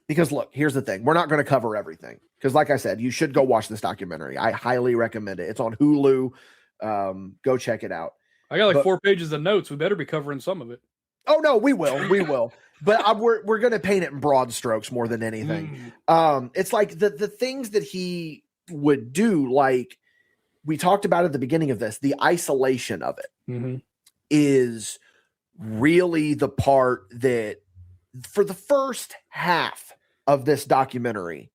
because look, here's the thing. We're not going to cover everything because like I said, you should go watch this documentary. I highly recommend it. It's on Hulu. Go check it out. I got like 4 pages of notes. We better be covering some of it. Oh no, we will. But we're going to paint it in broad strokes more than anything. It's like the things that he would do, like we talked about at the beginning of this, the isolation of it is really the part that for the first half of this documentary,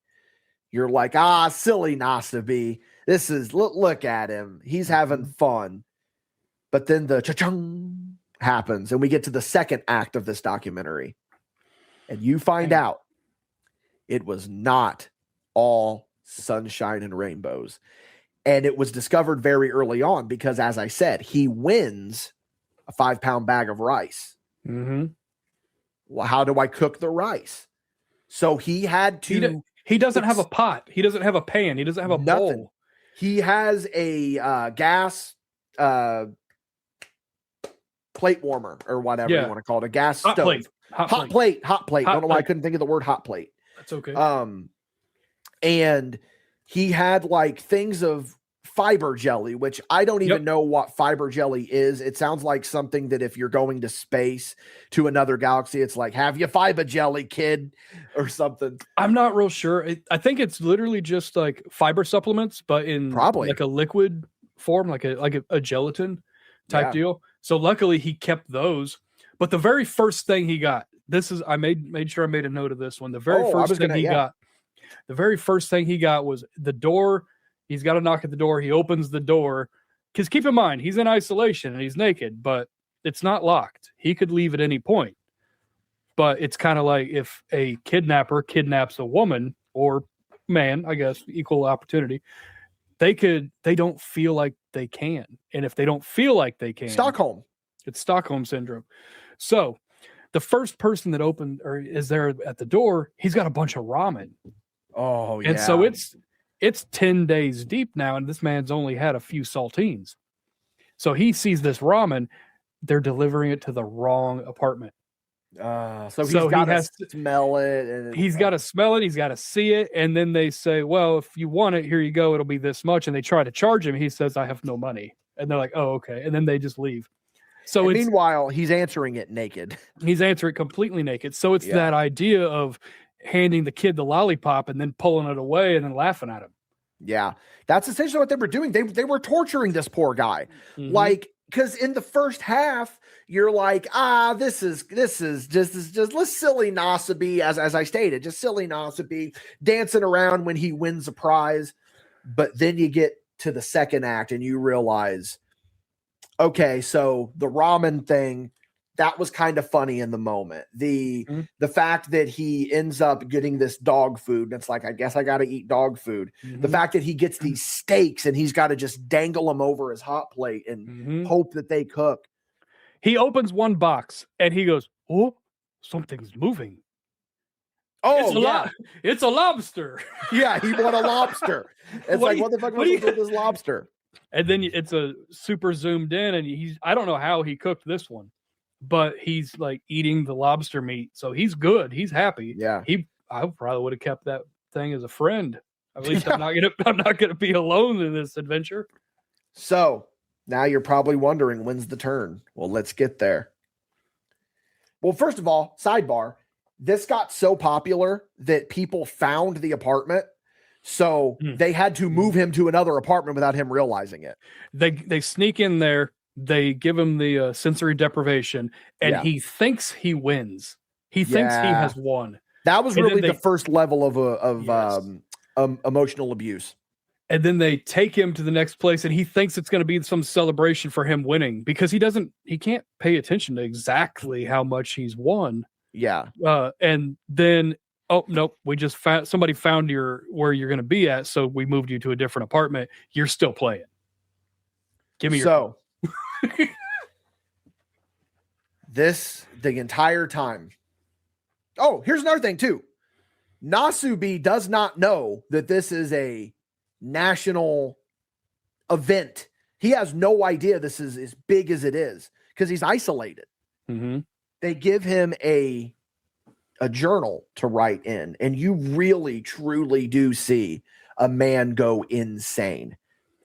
you're like, silly Nasubi. This is look at him. He's having fun. But then the cha-chung happens, and we get to the second act of this documentary. And you find out it was not all sunshine and rainbows. And it was discovered very early on because, as I said, he wins a 5-pound bag of rice. Well, how do I cook the rice? So he had to. He doesn't have a pot. He doesn't have a pan. He doesn't have a bowl. He has a gas plate warmer or whatever you want to call it. A gas stove. Hot plate. I don't know why I couldn't think of the word hot plate. That's okay. And he had like things of fiber jelly, which I don't even know what fiber jelly is. It sounds like something that if you're going to space to another galaxy, it's like, have you fiber jelly, kid, or something. I'm not real sure. I think it's literally just like fiber supplements, but in probably like a liquid form, like a gelatin type deal. So luckily he kept those. But the very first thing he got, I made sure I made a note of this one. The very first thing he got was the door. He's got to knock at the door. He opens the door because keep in mind, he's in isolation and he's naked, but it's not locked. He could leave at any point. But it's kind of like if a kidnapper kidnaps a woman or man, I guess, equal opportunity, they don't feel like they can. And if they don't feel like they can, it's Stockholm syndrome. So the first person that opened or is there at the door, he's got a bunch of ramen. Oh, yeah. And so it's 10 days deep now, and this man's only had a few saltines. So he sees this ramen. They're delivering it to the wrong apartment. So he's got to smell it. He's got to smell it. He's got to see it. And then they say, well, if you want it, here you go. It'll be this much. And they try to charge him. He says, I have no money. And they're like, oh, okay. And then they just leave. So meanwhile, he's answering it naked. He's answering it completely naked. So it's that idea of handing the kid the lollipop and then pulling it away and then laughing at him. Yeah, that's essentially what they were doing. They were torturing this poor guy. Like, because in the first half, you're like, this is just silly Nasubi, as I stated, just silly Nasubi dancing around when he wins a prize. But then you get to the second act and you realize, okay, so the ramen thing, that was kind of funny in the moment. The fact that he ends up getting this dog food, and it's like, I guess I got to eat dog food. The fact that he gets these steaks and he's got to just dangle them over his hot plate and hope that they cook. He opens one box and he goes, oh, something's moving. Oh, it's a lobster. Yeah, he bought a lobster. It's what the fuck was with this lobster? And then it's a super zoomed in, and I don't know how he cooked this one. But he's like eating the lobster meat, so he's good. He's happy. Yeah, I probably would have kept that thing as a friend. At least I'm not gonna be alone in this adventure. So now you're probably wondering when's the turn. Well, let's get there. Well, first of all, sidebar: this got so popular that people found the apartment, so they had to move him to another apartment without him realizing it. They sneak in there. They give him the sensory deprivation, and he thinks he wins. He thinks he has won. That was really the first level of emotional abuse. And then they take him to the next place, and he thinks it's going to be some celebration for him winning because he can't pay attention to exactly how much he's won. Yeah. And then, oh, nope, we just somebody found where you're going to be at, so we moved you to a different apartment. You're still playing. Give me your the entire time. Oh, here's another thing too. Nasubi does not know that this is a national event. He has no idea this is as big as it is because he's isolated. they give him a journal to write in, and you really truly do see a man go insane,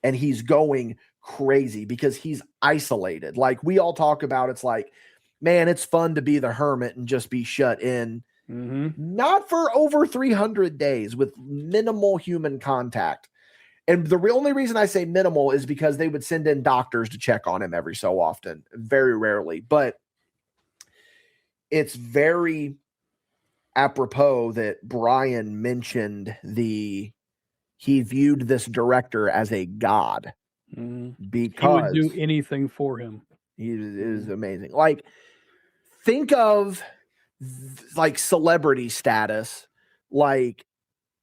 and he's going crazy because he's isolated. Like we all talk about, it's like, man, it's fun to be the hermit and just be shut in. Not for over 300 days with minimal human contact. And the only reason I say minimal is because they would send in doctors to check on him every so often, very rarely. But it's very apropos that Brian mentioned he viewed this director as a god because he would do anything for him. He is amazing. Like, think of like celebrity status. Like,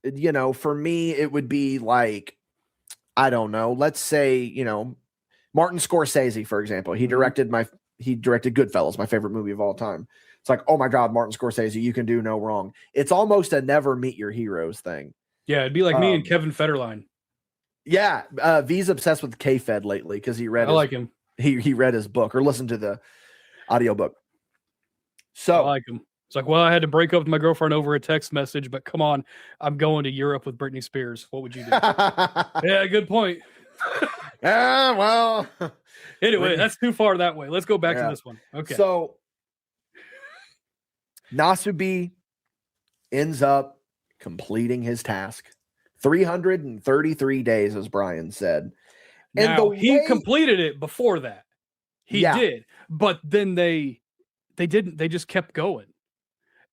you know, for me, it would be like, I don't know. Let's say, you know, Martin Scorsese, for example. He directed Goodfellas, my favorite movie of all time. It's like, oh my God, Martin Scorsese, you can do no wrong. It's almost a never meet your heroes thing. Yeah, it'd be like me and Kevin Federline. Yeah, V's obsessed with K-Fed lately because he read. like him. He read his book or listened to the audiobook. So I like him. It's like, well, I had to break up with my girlfriend over a text message, but come on, I'm going to Europe with Britney Spears. What would you do? Yeah, good point. Yeah, well. Anyway, that's too far that way. Let's go back to this one. Okay. So Nasubi ends up completing his task. 333 days, as Brian said. Now, he completed it before that. He did. But then they didn't. They just kept going.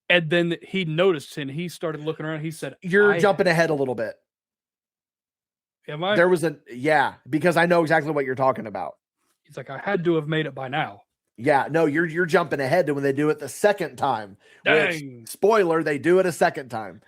And then he noticed and he started looking around. He said, "You're jumping ahead a little bit." Am I? There was because I know exactly what you're talking about. He's like, I had to have made it by now. Yeah, no, you're jumping ahead to when they do it the second time. Dang. Which, spoiler, they do it a second time.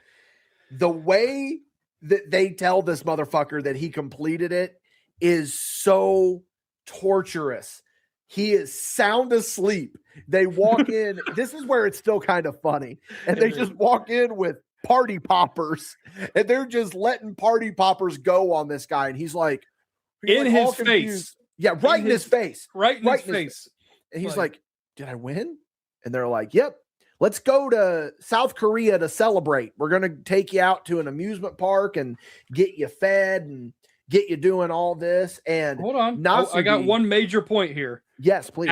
The way that they tell this motherfucker that he completed it is so torturous. He is sound asleep. They walk in. This is where it's still kind of funny. And they just walk in with party poppers. And they're just letting party poppers go on this guy. And he's like, in his face. Yeah, right in his face. Right in his face. And he's like, did I win? And they're like, yep. Let's go to South Korea to celebrate. We're going to take you out to an amusement park and get you fed and get you doing all this. And hold on. I got one major point here. Yes, please.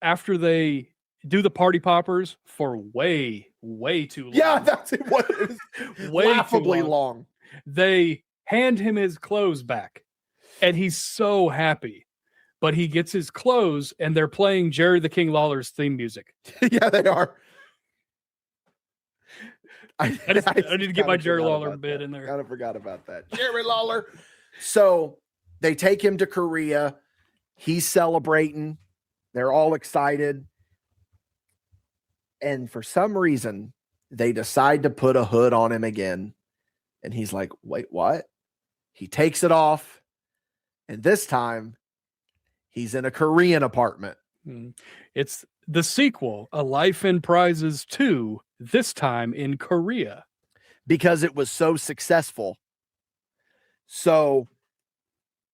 After they do the party poppers for way too long. Yeah, that's what it was. Way laughably long. They hand him his clothes back, and he's so happy. But he gets his clothes, and they're playing Jerry the King Lawler's theme music. Yeah, they are. I need to get my Jerry Lawler bit in there. Kind of forgot about that. Jerry Lawler. So they take him to Korea. He's celebrating. They're all excited. And for some reason, they decide to put a hood on him again. And he's like, wait, what? He takes it off. And this time, he's in a Korean apartment. It's the sequel, A Life in Prizes 2, this time in Korea. Because it was so successful. So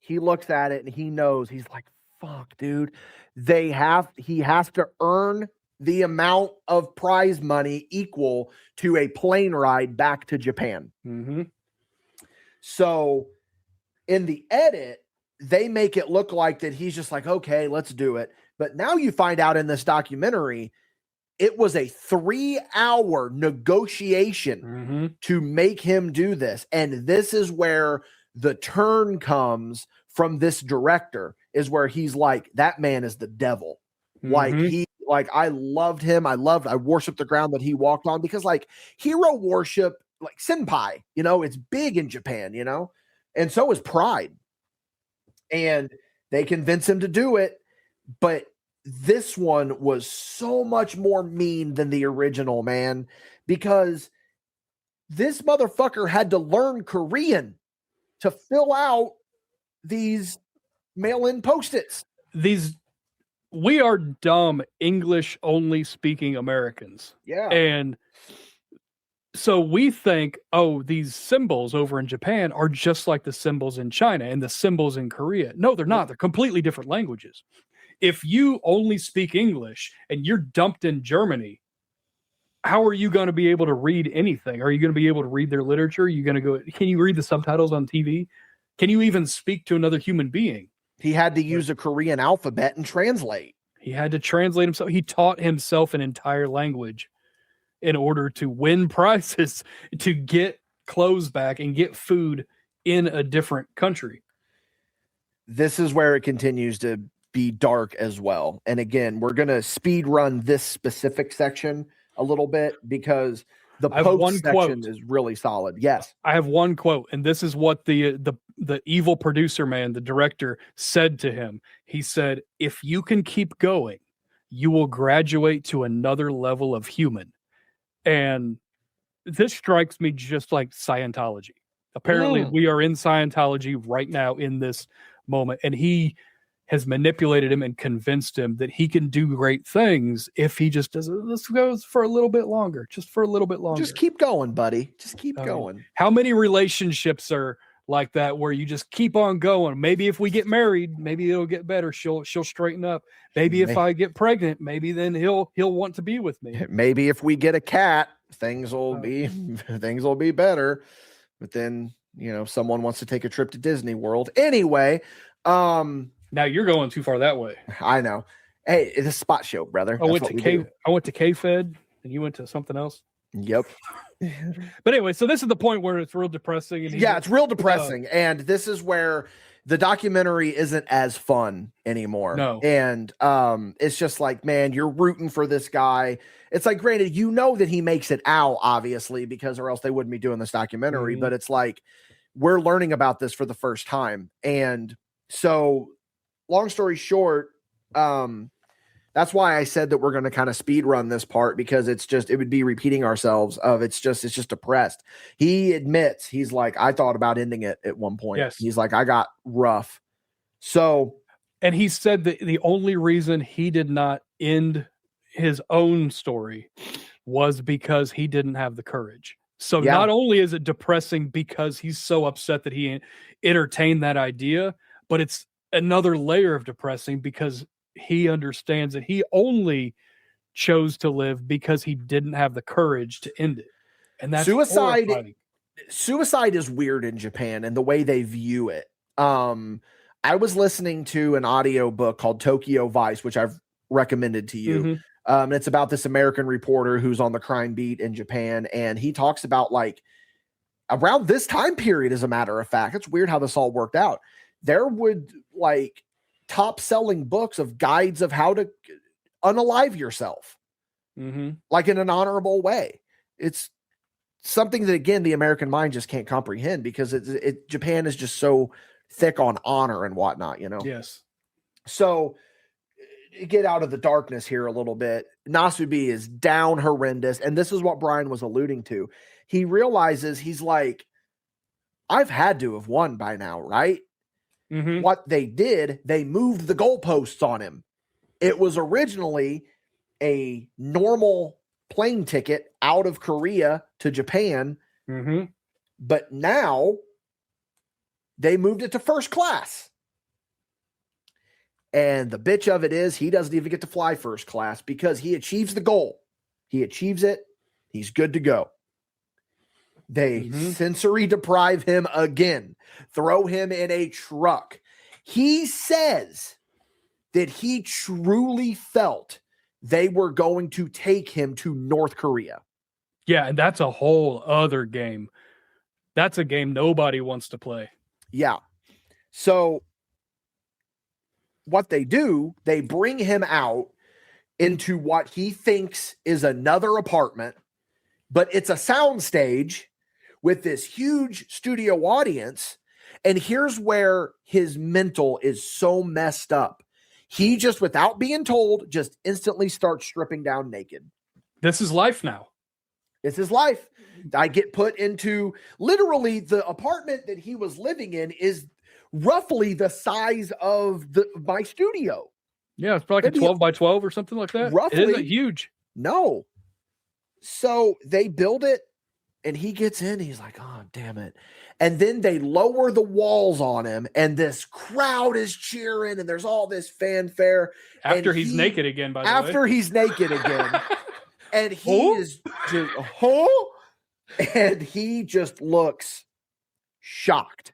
he looks at it and he knows, he's like, fuck, dude. He has to earn the amount of prize money equal to a plane ride back to Japan. So in the edit, they make it look like that he's just like, okay, let's do it. But now you find out in this documentary, it was a 3-hour negotiation to make him do this. And this is where the turn comes from this director, is where he's like, that man is the devil. Like I loved him. I worshiped the ground that he walked on, because like hero worship, like senpai, you know, it's big in Japan, you know, and so is pride. And they convince him to do it. But this one was so much more mean than the original, man, because this motherfucker had to learn Korean to fill out these mail-in Post-its. We are dumb English only speaking Americans. Yeah. And so we think, oh, these symbols over in Japan are just like the symbols in China and the symbols in Korea. No, they're not. They're completely different languages. if you only speak English and you're dumped in Germany, how are you going to be able to read anything? Are you going to be able to read their literature? Are you going to go, can you read the subtitles on TV? Can you even speak to another human being? He had to use a Korean alphabet and translate. He had to translate himself. He taught himself an entire language in order to win prizes, to get clothes back and get food in a different country. This is where it continues to be dark as well. And again, we're going to speed run this specific section a little bit because the post section is really solid. Yes. I have one quote, and this is what the evil producer man, the director, said to him. He said, "If you can keep going, you will graduate to another level of human." And this strikes me just like Scientology. Apparently, we are in Scientology right now in this moment, and he has manipulated him and convinced him that he can do great things if he just does it. This goes for a little bit longer, just for a little bit longer. Just keep going, buddy. Just keep going. How many relationships are like that where you just keep on going? Maybe if we get married, maybe it'll get better. She'll straighten up. Maybe if I get pregnant, maybe then he'll want to be with me. Maybe if we get a cat, things will be better. But then, someone wants to take a trip to Disney World. Anyway, now you're going too far that way. I know. Hey, it's a spot show, brother. I went to K-Fed and you went to something else. Yep. But anyway, so this is the point where it's real depressing. And it's real depressing. And this is where the documentary isn't as fun anymore. No. And it's just like, man, you're rooting for this guy. It's like, granted, that he makes it out, obviously, because or else they wouldn't be doing this documentary. But it's like, we're learning about this for the first time. And so, long story short, that's why I said that we're going to kind of speed run this part, because it would be repeating ourselves it's just depressed. He admits, he's like, I thought about ending it at one point. Yes. He's like, I got rough. So, and he said that the only reason he did not end his own story was because he didn't have the courage. So not only is it depressing because he's so upset that he entertained that idea, but it's another layer of depressing because he understands that he only chose to live because he didn't have the courage to end it. And that's horrifying. Suicide is weird in Japan and the way they view it. I was listening to an audio book called Tokyo Vice, which I've recommended to you. Mm-hmm. And it's about this American reporter who's on the crime beat in Japan. And he talks about around this time period, as a matter of fact, it's weird how this all worked out. There would top selling books of guides of how to unalive yourself, in an honorable way. It's something that, again, the American mind just can't comprehend because Japan is just so thick on honor and whatnot, Yes. So get out of the darkness here a little bit. Nasubi is down horrendous. And this is what Brian was alluding to. He realizes, he's like, I've had to have won by now, right? Mm-hmm. What they did, they moved the goalposts on him. It was originally a normal plane ticket out of Korea to Japan. Mm-hmm. But now they moved it to first class. And the bitch of it is, he doesn't even get to fly first class because he achieves the goal. He achieves it. He's good to go. They sensory deprive him again, throw him in a truck. He says that he truly felt they were going to take him to North Korea. Yeah, and that's a whole other game. That's a game nobody wants to play. Yeah. So what they do, they bring him out into what he thinks is another apartment, but it's a soundstage with this huge studio audience. And here's where his mental is so messed up. He just, without being told, just instantly starts stripping down naked. This is life now. It's his life. I get put into literally the apartment that he was living in is roughly the size of my studio. Yeah, it's probably like a 12 by 12 or something like that. Roughly. It isn't huge. No. So they build it And he gets in, he's like, oh, damn it. And then they lower the walls on him, and this crowd is cheering, and there's all this fanfare. After he's naked again, by the way. After he's naked again. And he is just, and he just looks shocked.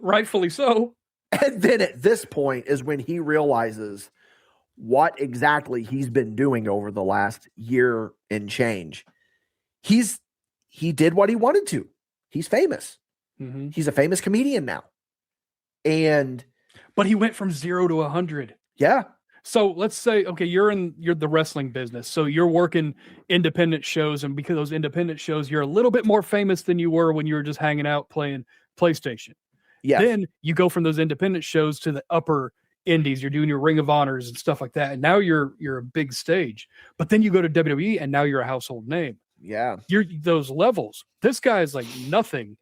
Rightfully so. And then at this point is when he realizes what exactly he's been doing over the last year and change. He did what he wanted to. He's famous. Mm-hmm. He's a famous comedian now. But he went from 0 to 100. Yeah. So let's say, okay, you're the wrestling business. So you're working independent shows, and because of those independent shows, you're a little bit more famous than you were when you were just hanging out playing PlayStation. Yes. Then you go from those independent shows to the upper indies. You're doing your Ring of Honors and stuff like that. And now you're a big stage. But then you go to WWE and now you're a household name. Yeah. You're those levels. This guy is like nothing.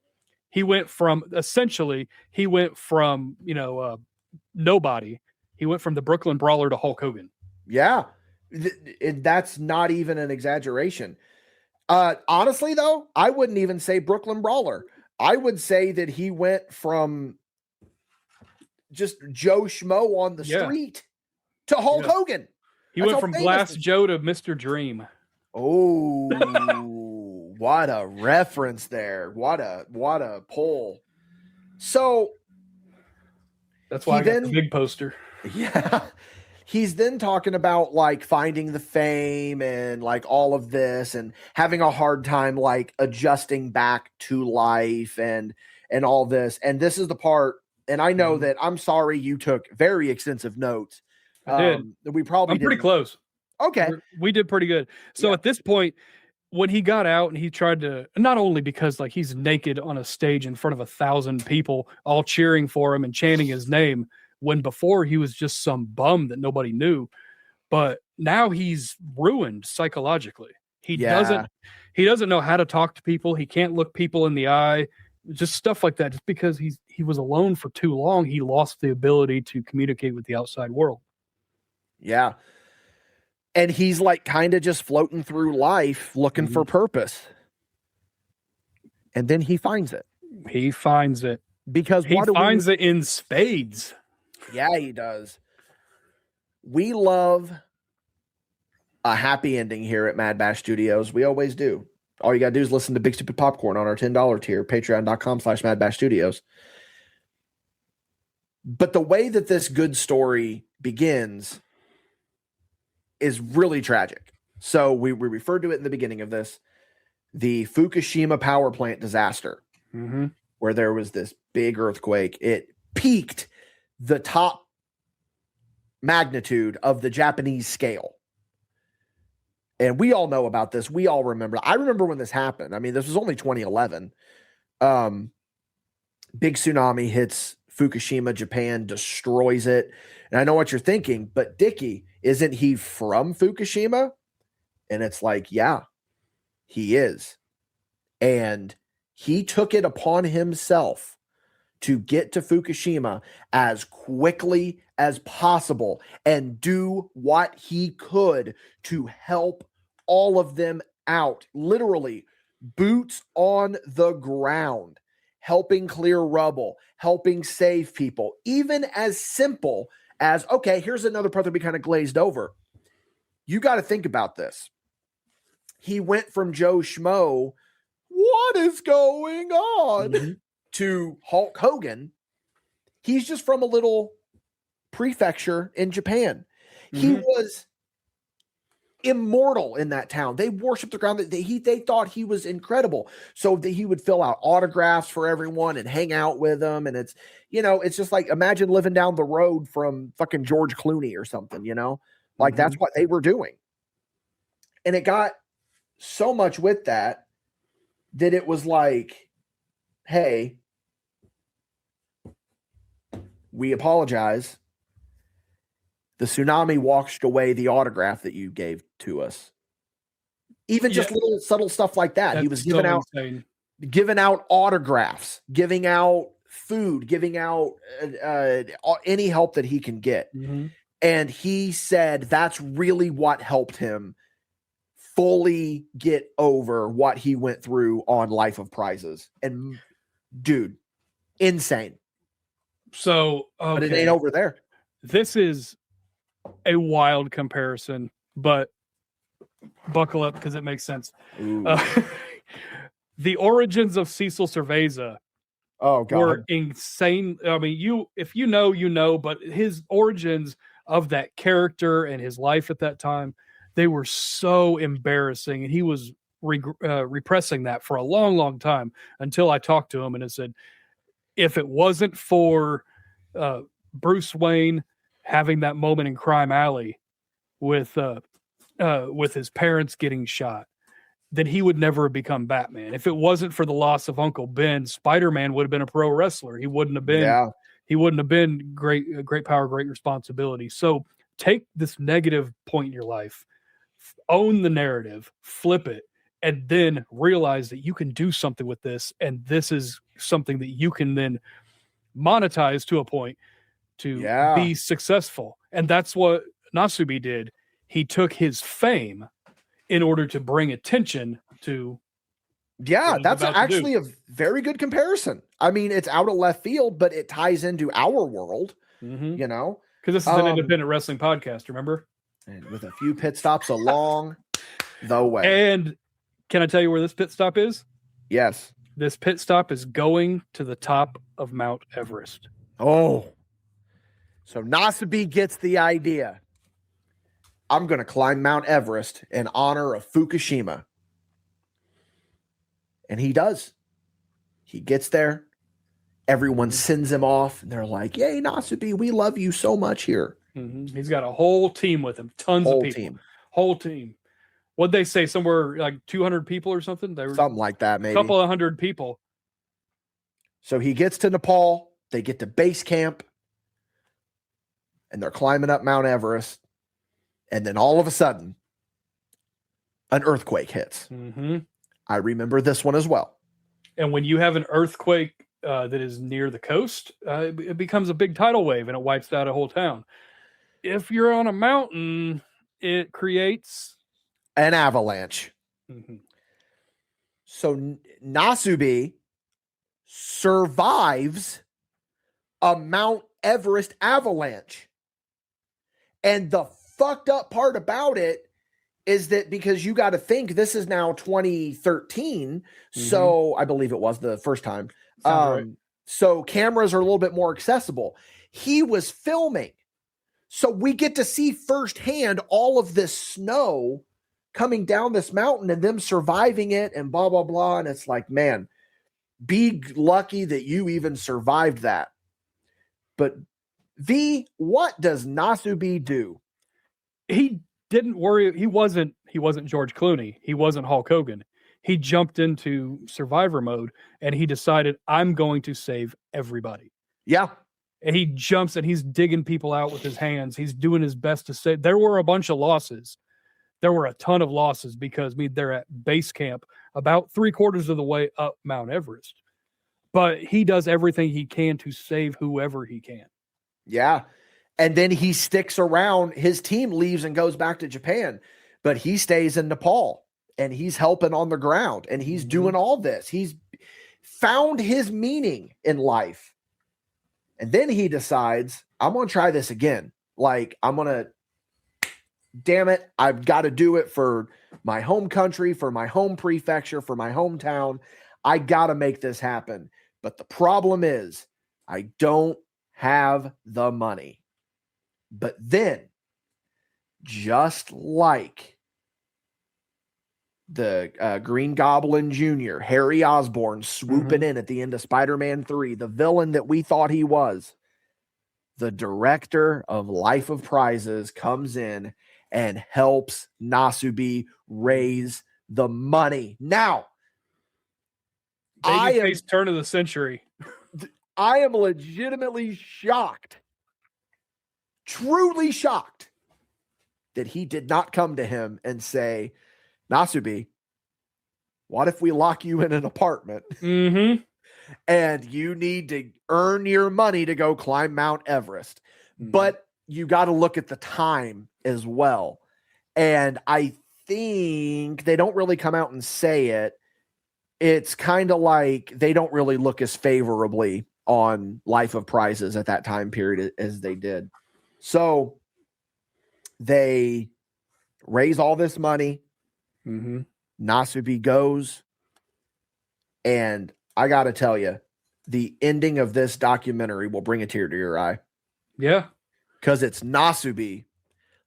He went from nobody. He went from the Brooklyn Brawler to Hulk Hogan. Yeah. That's not even an exaggeration. Honestly, though, I wouldn't even say Brooklyn Brawler. I would say that he went from just Joe Schmo on the street to Hulk Hogan. He went from Glass Joe to Mr. Dream. Oh, what a reference there. What a pull. So that's why I got the big poster. Yeah. He's then talking about like finding the fame and like all of this and having a hard time like adjusting back to life and all this. And this is the part, and I know that I'm sorry you took very extensive notes. I did. I'm pretty close. Okay. We did pretty good. So at this point, when he got out and he tried to, not only because like he's naked on a stage in front of 1,000 people all cheering for him and chanting his name, when before he was just some bum that nobody knew, but now he's ruined psychologically. He doesn't know how to talk to people. He can't look people in the eye, just stuff like that. Just because he was alone for too long, he lost the ability to communicate with the outside world. Yeah. And he's like kind of just floating through life looking for purpose. And then he finds it. He finds it. Because he finds it in spades. Yeah, he does. We love a happy ending here at MadBash Studios. We always do. All you got to do is listen to Big Stupid Popcorn on our $10 tier, patreon.com/MadBash Studios. But the way that this good story begins is really tragic. So we referred to it in the beginning of this, the Fukushima power plant disaster, where there was this big earthquake. It peaked the top magnitude of the Japanese scale. And we all know about this. We all remember. I remember when this happened. I mean, this was only 2011. Big tsunami hits Fukushima, Japan, destroys it. And I know what you're thinking, but Dickie, isn't he from Fukushima? And it's like, yeah, he is. And he took it upon himself to get to Fukushima as quickly as possible and do what he could to help all of them out. Literally, boots on the ground, helping clear rubble, helping save people, even as simple as, okay, here's another part that we kind of glazed over. You got to think about this. He went from Joe Schmo, what is going on, to Hulk Hogan. He's just from a little prefecture in Japan. He was immortal in that town. They worshiped the ground. They thought he was incredible. So that he would fill out autographs for everyone and hang out with them. And it's, it's just like, imagine living down the road from fucking George Clooney or something, like that's what they were doing. And it got so much with that it was like, hey, we apologize. The tsunami washed away the autograph that you gave to us. Even just little subtle stuff like that. He was giving out autographs, giving out food, giving out any help that he can get. And he said that's really what helped him fully get over what he went through on Life of Prizes. And dude, insane. So, okay. But it ain't over there. This is a wild comparison, but buckle up because it makes sense. The origins of Cecil Cerveza were insane. I mean, if you know, you know, but his origins of that character and his life at that time, they were so embarrassing. And he was repressing that for a long, long time until I talked to him and I said, if it wasn't for Bruce Wayne having that moment in Crime Alley with his parents getting shot, then he would never have become Batman. If it wasn't for the loss of Uncle Ben, Spider-Man would have been a pro wrestler. He wouldn't have been. He wouldn't have been great power, great responsibility. So take this negative point in your life, own the narrative, flip it, and then realize that you can do something with this. And this is something that you can then monetize to a point to be successful. And that's what Nasubi did. He took his fame in order to bring attention to. Yeah, that's actually a very good comparison. I mean, it's out of left field, but it ties into our world, you know? Because this is an independent wrestling podcast, remember? And with a few pit stops along the way. And can I tell you where this pit stop is? Yes. This pit stop is going to the top of Mount Everest. Oh. So Nasubi gets the idea. I'm going to climb Mount Everest in honor of Fukushima. And he does. He gets there. Everyone sends him off. And they're like, yay, Nasubi, we love you so much here. Mm-hmm. He's got a whole team with him. Tons of people. Whole team. What'd they say? Somewhere like 200 people or something? They were something like that, maybe. A couple of hundred people. So he gets to Nepal. They get to base camp. And they're climbing up Mount Everest. And then all of a sudden, an earthquake hits. Mm-hmm. I remember this one as well. And when you have an earthquake that is near the coast, it becomes a big tidal wave and it wipes out a whole town. If you're on a mountain, it creates an avalanche. Mm-hmm. So Nasubi survives a Mount Everest avalanche. And the fucked up part about it is that because you got to think this is now 2013. Mm-hmm. So I believe it was the first time. Right. So cameras are a little bit more accessible. He was filming. So we get to see firsthand all of this snow coming down this mountain and them surviving it and blah, blah, blah. And it's like, man, be lucky that you even survived that. But V, what does Nasubi do? He didn't worry. He wasn't George Clooney. He wasn't Hulk Hogan. He jumped into survivor mode and he decided, I'm going to save everybody. Yeah. And he jumps and he's digging people out with his hands. He's doing his best to save. There were a bunch of losses. There were a ton of losses because they're at base camp about 3/4 of the way up Mount Everest. But he does everything he can to save whoever he can. Yeah. And then he sticks around. His team leaves and goes back to Japan, but he stays in Nepal and he's helping on the ground and he's doing all this. He's found his meaning in life. And then he decides, I'm going to try this again. Like, damn it, I've got to do it for my home country, for my home prefecture, for my hometown. I got to make this happen. But the problem is, I don't have the money. But then, just like the Green Goblin Jr., Harry Osborn swooping in at the end of Spider-Man 3, the villain that we thought he was, the director of Life of Prizes comes in and helps Nasubi raise the money. Now, Babyface turn of the century. I am legitimately shocked, truly shocked, that he did not come to him and say, Nasubi, what if we lock you in an apartment and you need to earn your money to go climb Mount Everest? But you got to look at the time as well. And I think they don't really come out and say it. It's kind of like they don't really look as favorably on Life of Prizes at that time period as they did. So they raise all this money. Nasubi goes. And I got to tell you, the ending of this documentary will bring a tear to your eye. Yeah. Because it's Nasubi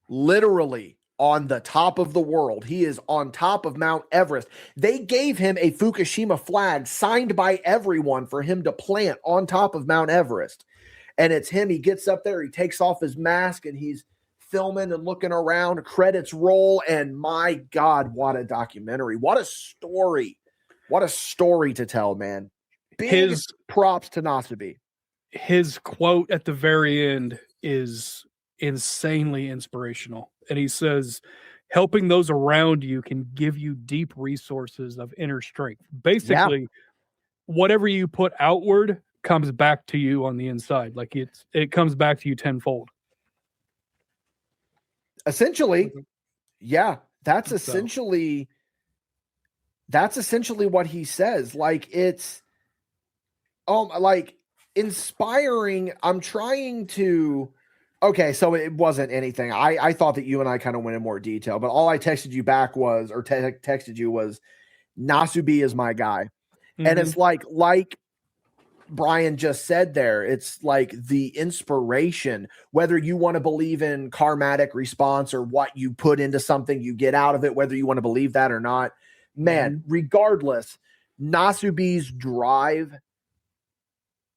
literally on the top of the world. He is on top of Mount Everest. They gave him a Fukushima flag signed by everyone for him to plant on top of Mount Everest. And it's him. He gets up there, he takes off his mask, and he's filming and looking around. Credits roll. And my God, what a documentary. What a story. What a story to tell, man. Big props to Nasubi. His quote at the very end is insanely inspirational. And he says, helping those around you can give you deep resources of inner strength. Basically, whatever you put outward comes back to you on the inside. Like it comes back to you tenfold. Essentially, yeah, that's essentially what he says. Like, it's like inspiring. I'm trying to, okay, so it wasn't anything. I thought that you and I kind of went in more detail, but all I texted you back was, or texted you was, Nasubi is my guy. And it's like Brian just said there, it's like the inspiration, whether you want to believe in karmatic response or what you put into something, you get out of it, whether you want to believe that or not. Man, regardless, Nasubi's drive,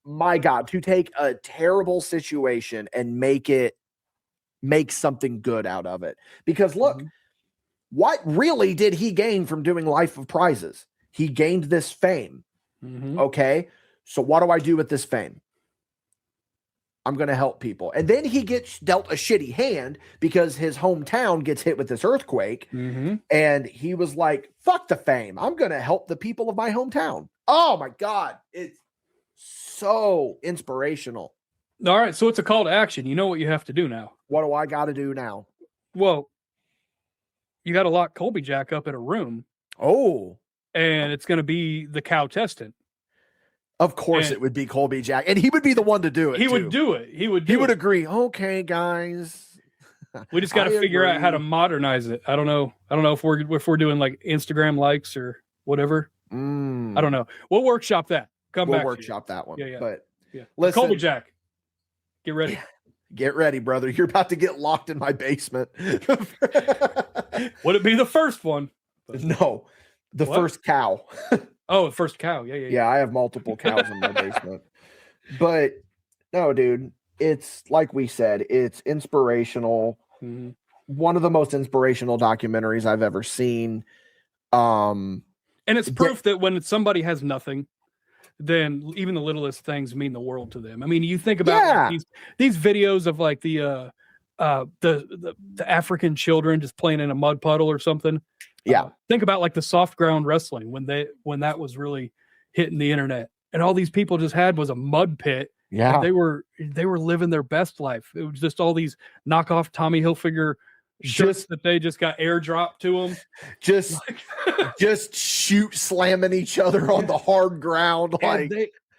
my God, to take a terrible situation and make something good out of it. Because look, what really did he gain from doing Life of Prizes? He gained this fame. Okay, so what do I do with this fame? I'm going to help people. And then he gets dealt a shitty hand because his hometown gets hit with this earthquake. And he was like, fuck the fame. I'm going to help the people of my hometown. Oh my God. It's so inspirational. All right. So it's a call to action. You know what you have to do now. What do I got to do now? Well, you got to lock Colby Jack up in a room. Oh. And it's going to be the Contestant. Of course it would be Colby Jack. And he would be the one to do it. He would do it. He would agree. Okay, guys. We just got to figure out how to modernize it. I don't know if we're doing like Instagram likes or whatever. I don't know. We'll workshop that. We'll workshop that one. Yeah. But listen, Colby Jack, get ready. Get ready, brother. You're about to get locked in my basement. Would it be the first one? No, the first cow. Oh, the first cow. Yeah. I have multiple cows in my basement. But no, dude, it's like we said, it's inspirational. One of the most inspirational documentaries I've ever seen. And it's proof that when somebody has nothing, then even the littlest things mean the world to them. I mean, you think about like these videos of like the African children just playing in a mud puddle or something. Think about like the soft ground wrestling when that was really hitting the internet, and all these people just had was a mud pit. They were living their best life. It was just all these knockoff Tommy Hilfiger shirts that they just got airdropped to them. Just slamming each other on the hard ground. Like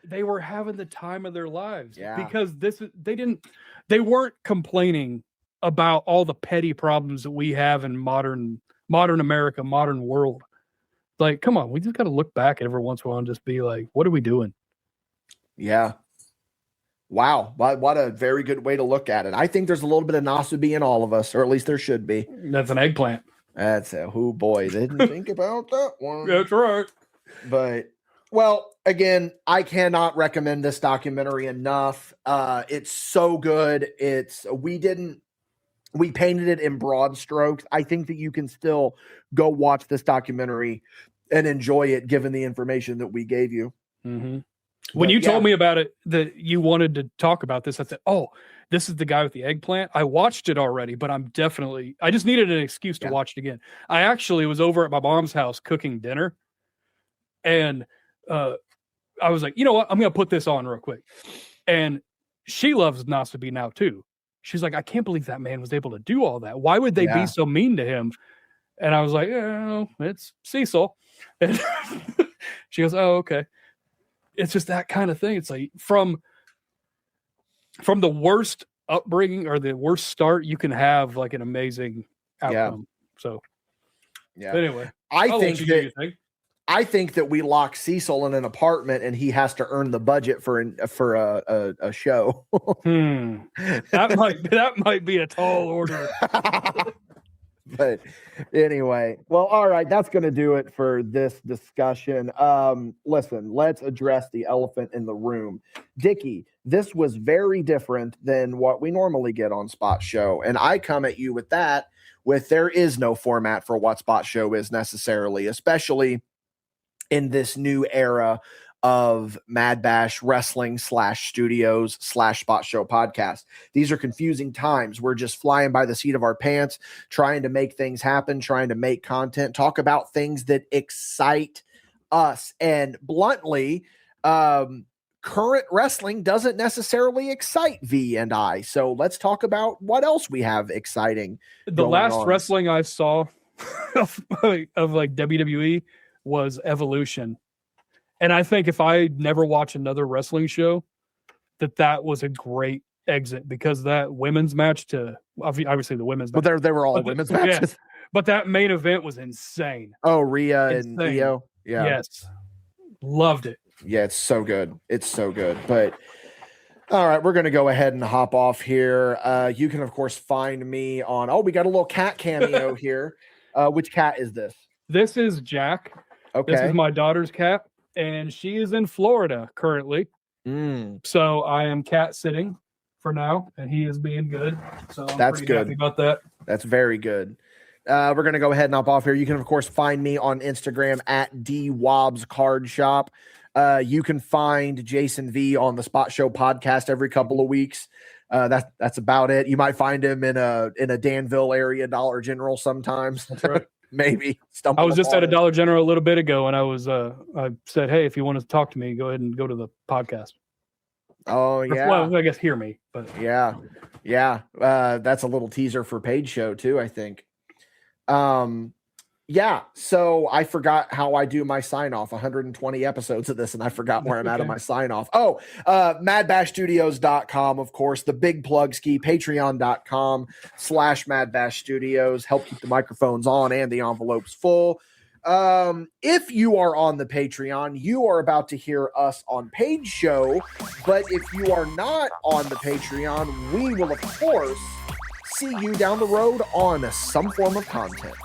they were having the time of their lives because they weren't complaining about all the petty problems that we have in modern America, modern world. Like, come on, we just got to look back every once in a while and just be like, what are we doing? Yeah. Wow. What a very good way to look at it. I think there's a little bit of Nasubi in all of us, or at least there should be. That's an eggplant. That's a boy. Didn't think about that one. That's right. But, well, again, I cannot recommend this documentary enough. It's so good. We painted it in broad strokes. I think that you can still go watch this documentary and enjoy it, given the information that we gave you. When you told me about it, that you wanted to talk about this, I said, oh, this is the guy with the eggplant. I watched it already, but I just needed an excuse to watch it again. I actually was over at my mom's house cooking dinner, and I was like, you know what? I'm going to put this on real quick. And she loves Nasubi now too. She's like, I can't believe that man was able to do all that. Why would they be so mean to him? And I was like, oh, it's Cecil. And she goes, oh, okay. It's just that kind of thing. It's like from the worst upbringing or the worst start, you can have like an amazing outcome. So anyway, I think that we lock Cecil in an apartment and he has to earn the budget for a show. That might be a tall order. But anyway, well, all right, that's going to do it for this discussion. Listen, let's address the elephant in the room. Dickie, this was very different than what we normally get on Spot Show. And I come at you with there is no format for what Spot Show is necessarily, especially in this new era of MadBash Wrestling /Studios /Spot Show podcast. These are confusing times. We're just flying by the seat of our pants, trying to make things happen, trying to make content, talk about things that excite us. And bluntly, current wrestling doesn't necessarily excite V and I. So let's talk about what else we have exciting. The last wrestling I saw of like WWE was Evolution. And I think if I never watch another wrestling show, that was a great exit, because that women's match to obviously the women's match. But they were all women's matches. Yeah, but that main event was insane. Oh, Rhea and Io. Yeah. Yes. Loved it. Yeah, it's so good. It's so good. But all right, we're going to go ahead and hop off here. You can, of course, find me on, we got a little cat cameo here. Which cat is this? This is Jack. Okay. This is my daughter's cat, and she is in Florida currently. So I am cat sitting for now, and he is being good. So I'm That's pretty good. happy about that. That's very good. We're going to go ahead and hop off here. You can, of course, find me on Instagram at DWobs Card Shop. You can find Jason V on the Spot Show podcast every couple of weeks. That's about it. You might find him in a Danville area Dollar General sometimes. That's right. Maybe. I was just at a Dollar General a little bit ago, and I said, hey, if you want to talk to me, go ahead and go to the podcast. Oh, yeah. Well, I guess hear me. But yeah. That's a little teaser for Paige Show too, I think. Yeah, so I forgot how I do my sign off. 120 episodes of this, and I forgot where I'm at on my sign off. MadBashStudios.com, of course, the big plug ski, patreon.com/MadBash Studios. Help keep the microphones on and the envelopes full. If you are on the Patreon, you are about to hear us on Paige Show. But if you are not on the Patreon, we will, of course, see you down the road on some form of content.